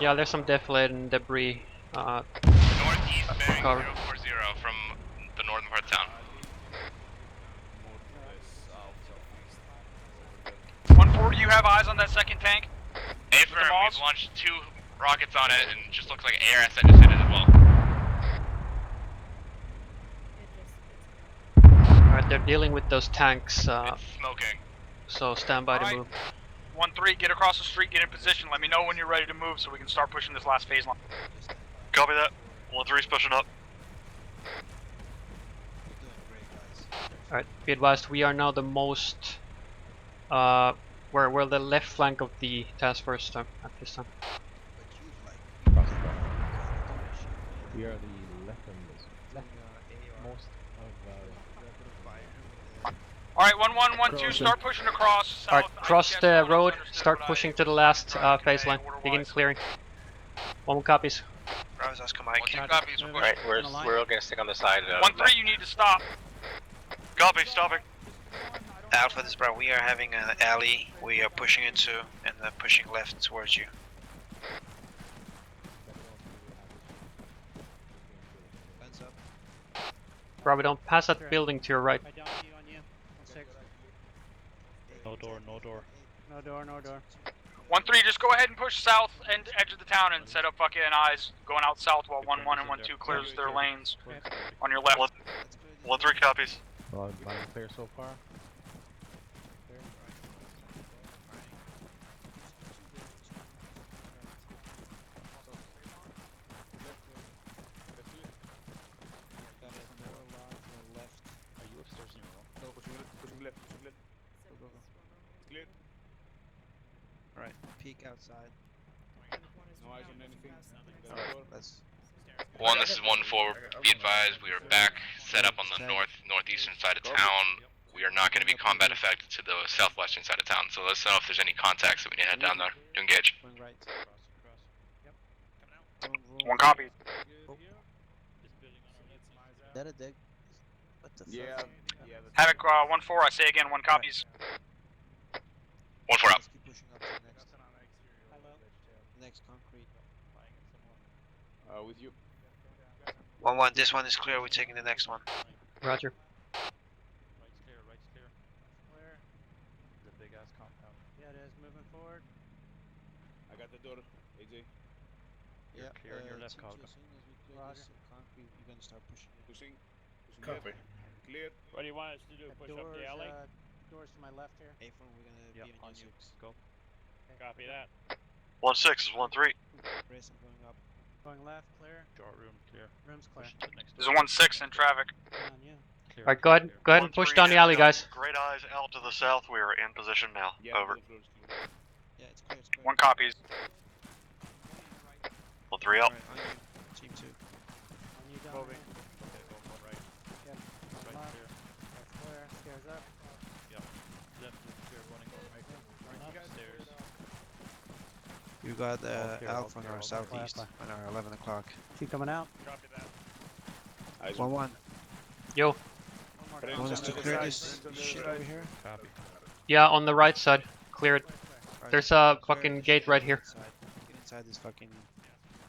Yeah, there's some deflating debris. Northeast bearing cover. 040 from the northern part of town. 140, you have eyes on that second tank? Affirm, we've launched 2 rockets on it and it just looks like air asset just hit it as well. Alright, they're dealing with those tanks, It's smoking. so stand by to move. 1-3, get across the street, get in position. Let me know when you're ready to move so we can start pushing this last phase line. Copy that. 1-3's pushing up. Alright, be advised, we are now the most, we're the left flank of the task force at this time. We are the leftmost of Alright, 1-1-1-2, start pushing across. South. Alright, cross the road, start pushing to the last phase line. Begin clearing. 1 copies. Bravo's Oscar Mike. 2 copies, we're pushing. Alright, we're all gonna stick on the side. 1-3, you need to stop. Copy, stopping. Alpha, this is Bravo. We are having an alley we are pushing into and pushing left towards you. Guns up. Bravo, don't pass that building to your right. No door, no door. No door, no door. 1-3, just go ahead and push south and edge of the town and set up fucking eyes going out south while 1-1 and 1-2 clears their lanes on your left. 1-3 copies. line clear so far. Are you upstairs in your room? No, pushing left. Go. Clear. Alright, peek outside. No eyes on anything. Let's. 1, this is 1-4. Be advised, we are back, set up on the northeastern side of town. We are not going to be combat affected to the southwestern side of town, so let's know if there's any contacts that we need to head down there to engage. Going right. 1 copy. Is that a dig? What the fuck? Havoc 1-4, I say again, 1 copies. 1-4 up. Let's keep pushing up to the next concrete. With you. 1-1, this one is clear. We're taking the next one. Roger. Right's clear. Where? The big ass compound. Yeah, it is. Moving forward. I got the door, AJ. You're clear on your left, As Calga. soon as we clear this concrete, we're gonna start pushing. Pushing Copy. left. Clear. What do you want us to do? Push up the alley? Doors to my left here. A-front, we're gonna be on you. Go. Copy that. 1-6 is 1-3. Brace, I'm going up. Going left, clear. Jar room clear. Room's clear. Push to the next This is 1-6 in traffic. On you. Clear. Alright, go ahead and push down the alley, guys. Great eyes out to the south. We are in position now. Over. Yeah, it's clear, it's clear. 1 copies. 1-3 out. Alright, on you. Team 2. On you down Moving. here. Okay, go right. Yep. Right Left. clear. That's clear. Stairs up. Yep. Left is clear, running over. Right. Up. Stairs. Be We got clear, all Alpha on clear, our all clear. southeast on our 11 o'clock. Keep coming out. Copy that. 1-1. Yo. Want us to clear this shit over here? Copy. Yeah, on the right side. Clear it. Right, There's a clear fucking this gate shit. right here. Get inside this fucking.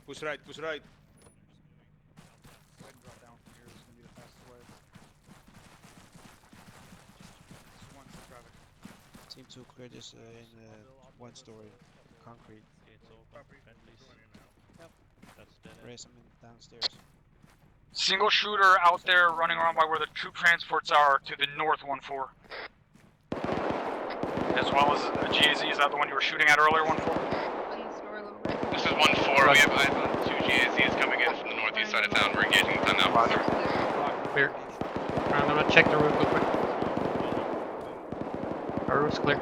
Push right, push right. Go ahead and drop down from here. This is gonna be the fastest way. Just one traffic. Team 2 clear this in one story concrete. Raise them in downstairs. Single shooter out there running around by where the troop transports are to the north 1-4. As well as a GAZ, is that the one you were shooting at earlier, 1-4? This is 1-4. We have eyes on 2 GAZs coming in from the northeast side of town. We're engaging with them now. Clear. I'm gonna check the route real quick. Our route's clear.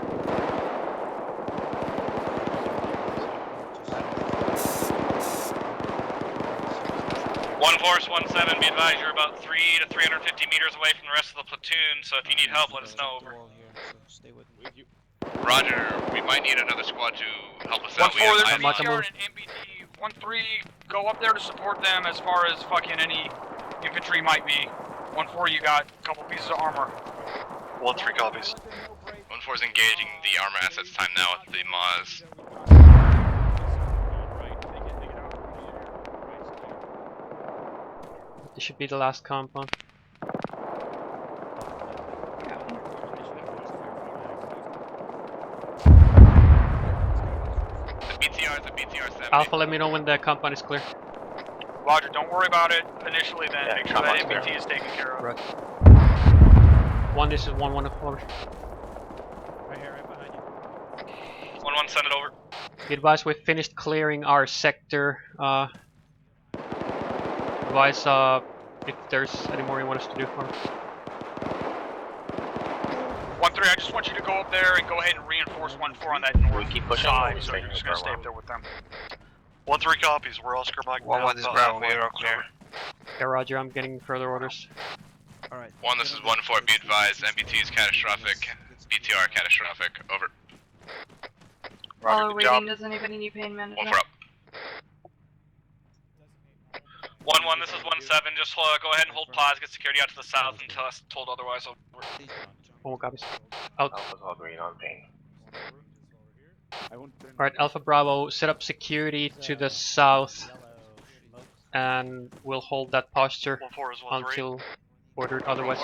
1-4-17, be advised you're about 300 to 350 meters away from the rest of the platoon, so if you need help, let us know. Over. Roger, we might need another squad to help us out. 1-4, there's a BTR and an MBT. 1-3, go up there to support them as far as fucking any infantry might be. 1-4, you got a couple pieces of armor. 1-3 copies. 1-4 is engaging the ArmA assets time now with the Maz. This should be the last compound. The BTR is a BTR 70. Alpha, let me know when the compound is clear. Roger, don't worry about it initially then. Make sure that MBT is taken care of. Right. This is 1-1 over. Right here, right behind you. 1-1, send it over. Be advised, we've finished clearing our sector. Advise if there's any more you want us to do for 1-3, I just want you to go up there and go ahead and reinforce 1-4 on that north side, so you're just going to stay up there with them. 1-3 copies. We're Oscar Mike. 1-1 is Bravo. We are all clear. Yeah, Roger, I'm getting further orders. Alright. 1, this is 1-4, be advised. MBT is catastrophic. BTR catastrophic. Over. While we're waiting, does anybody need pain management? 1-4 up. 1-1, this is 1-7, just go ahead and hold pause, get security out to the south until us told otherwise. Over. Oh, copies. Out. Alpha's all green on pain. Alright, Alpha Bravo, set up security to the south. And we'll hold that posture 1-4 is 1-3. until ordered otherwise.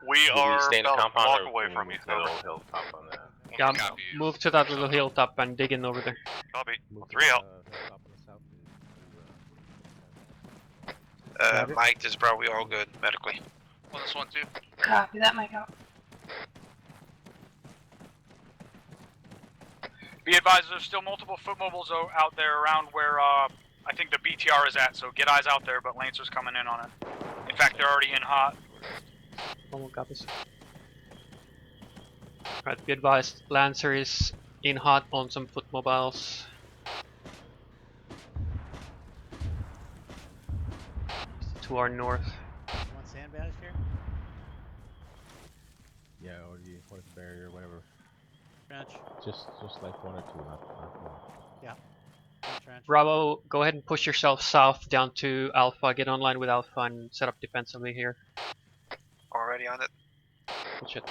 We are stay in the about a compound block or away we from you. move to the little hilltop on the... Yeah, move to that little hilltop and dig in over there. Copy. 3 out. Mike, this is Bravo. We are all good medically. 1, this 1-2. Copy that, Mike out. Be advised, there's still multiple foot mobiles out there around where I think the BTR is at, so get eyes out there, but Lancer's coming in on it. In fact, they're already in hot. Oh, copies. Alright, be advised, Lancer is in hot on some foot mobiles. To our north. You want sandbags here? Yeah, or the horse barrier, whatever. Trench. Just like 1 or 2, not more. Yeah. Trench. Bravo, go ahead and push yourself south down to Alpha, get online with Alpha and set up defensively here. Already on it. Good shit.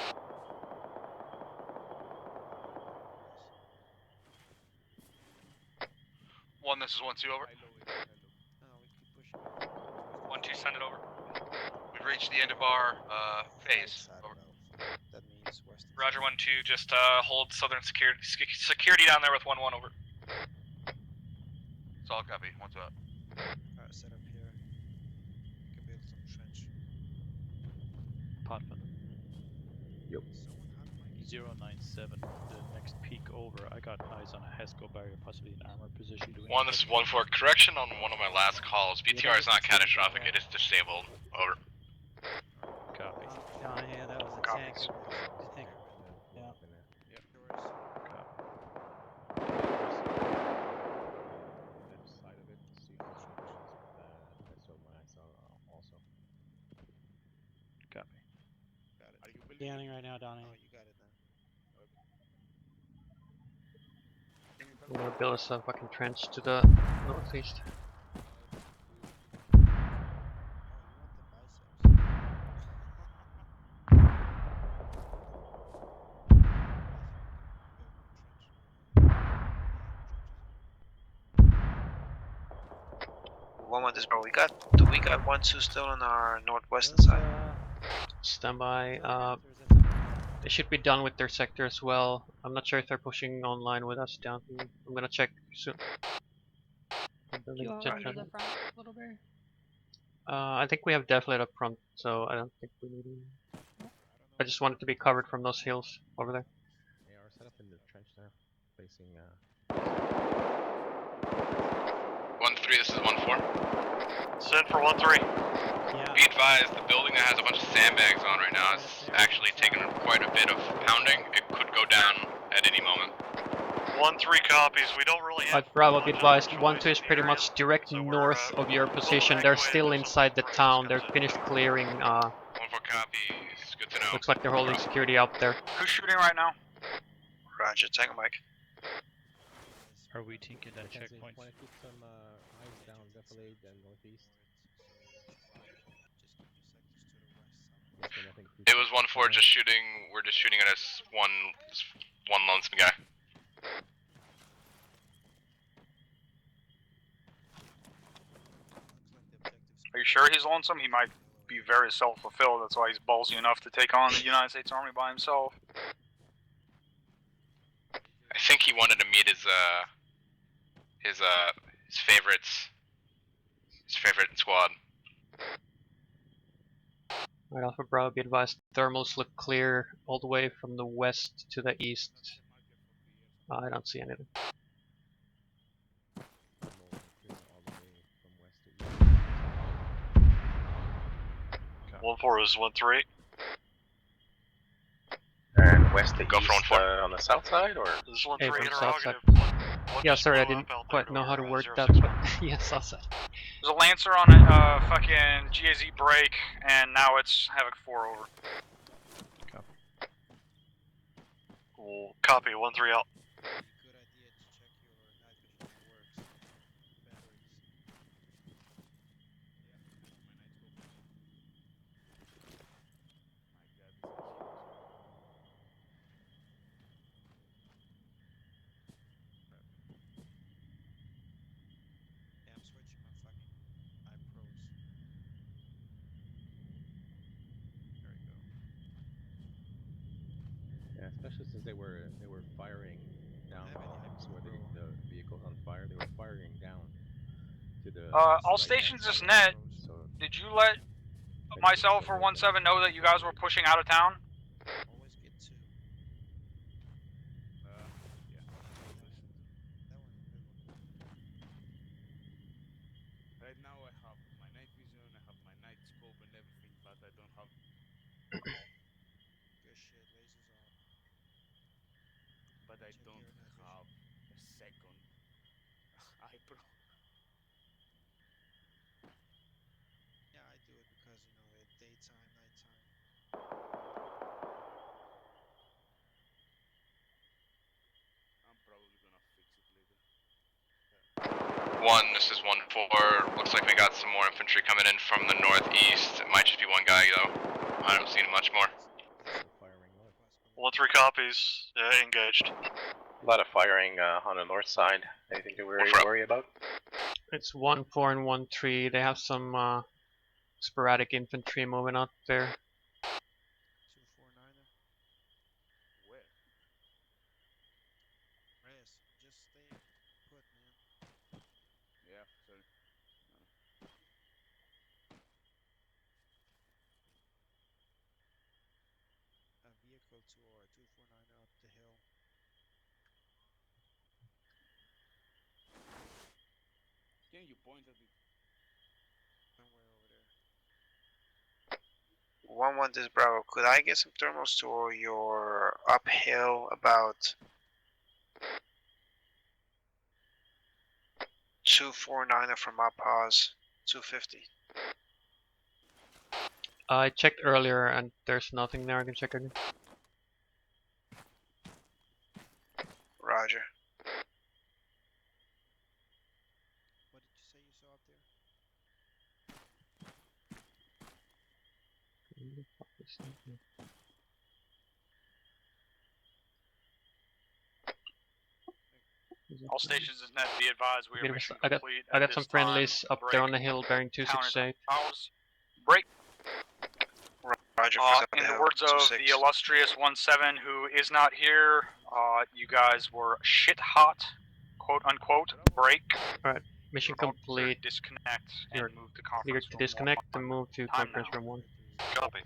One, this is 1-2, over. 1-2, send it over. We've reached the end of our phase. Over. That means west. Roger, 1-2, just hold southern security down there with 1-1, over. Solid copy, 1-2 out. Alright, set up here. We can build some trench. Potman. Yep. 097, the next peak over. I got eyes on a HESCO barrier, possibly an armor position. 1, this is 1-4. Correction on one of my last calls. BTR is not catastrophic, it is disabled. Over. Copy. John, yeah, that was a tank. I think. Yeah. Copy. Scanning right now, Donnie. Oh, you got it then. I'm gonna build us a fucking trench to the northeast. One with this, bro. Do we got 1-2 still on our northwestern side? Standby. They should be done with their sector as well. I'm not sure if they're pushing online with us down here. I'm gonna check soon. Do you want to run to the front, Little Bear? I think we have defilade up front, so I don't think we need it. I just want it to be covered from those hills over there. AR set up in the trench there, facing 1-3, this is 1-4. Send for 1-3. Be advised, the building that has a bunch of sandbags on right now is actually taking quite a bit of pounding. It could go down at any moment. 1-3 copies. We don't really have. Bravo, be advised. 1-2 is pretty much direct north of your position. They're still inside the town. They're finished clearing. 1-4 copies. Good to know. Looks like they're holding security out there. Who's shooting right now? Roger, Tango Mike. Are we taking that checkpoint? Want to keep some eyes down defilade and northeast. It was 1-4, just shooting. We're just shooting at us one lonesome guy. Are you sure he's lonesome? He might be very self-fulfilled. That's why he's ballsy enough to take on the United States Army by himself. I think he wanted to meet his favorite squad. Alright, Alpha Bravo, be advised. Thermals look clear all the way from the west to the east. I don't see anything. 1-4 is 1-3. And west to Go east for 1-4. on the south side, or? This is 1-3 Hey, from south side. interrogative. Yeah, sorry, I didn't quite know how to word that, but yeah, south side. There's a Lancer on a fucking GAZ break, and now it's Havoc 4 over. Cool. Copy. 1-3 out. Yeah, especially since they were firing down where the vehicle's on fire. They were firing down to the. All stations is net. So did you let myself or 1-7 know that you guys were pushing out of town? Right now I have my night vision, I have my night scope and everything, but I don't have. Good shit, lasers on. But I don't have a second eye pro. Yeah, I do it because, you know, at daytime, nighttime. I'm probably gonna fix it later. 1, this is 1-4. Looks like we got some more infantry coming in from the northeast. It might just be one guy though. I don't see much more. 1-3 copies. Engaged. A lot of firing on the north side. Anything to worry about? It's 1-4 and 1-3. They have some sporadic infantry moving out there. 249er. Where? Reyes, just stay put, man. Yeah, sorry. A vehicle to our 249er up the hill. Can you point at it? Somewhere over there. 1-1 this Bravo. Could I get some thermals to your uphill about 249er from our pause 250? I checked earlier and there's nothing there. I can check again. Roger. All stations is net. Be advised, we are mission I got complete. I at got some this friendlies time. up there on the hill bearing Counters 268. ours. Break. Roger. In the words of the illustrious 17 who is not here, you guys were shit hot, quote unquote. Break. Alright, mission complete. Disconnect You're and move to cleared conference to room disconnect 1. and move to Time conference now. room 1. Copy.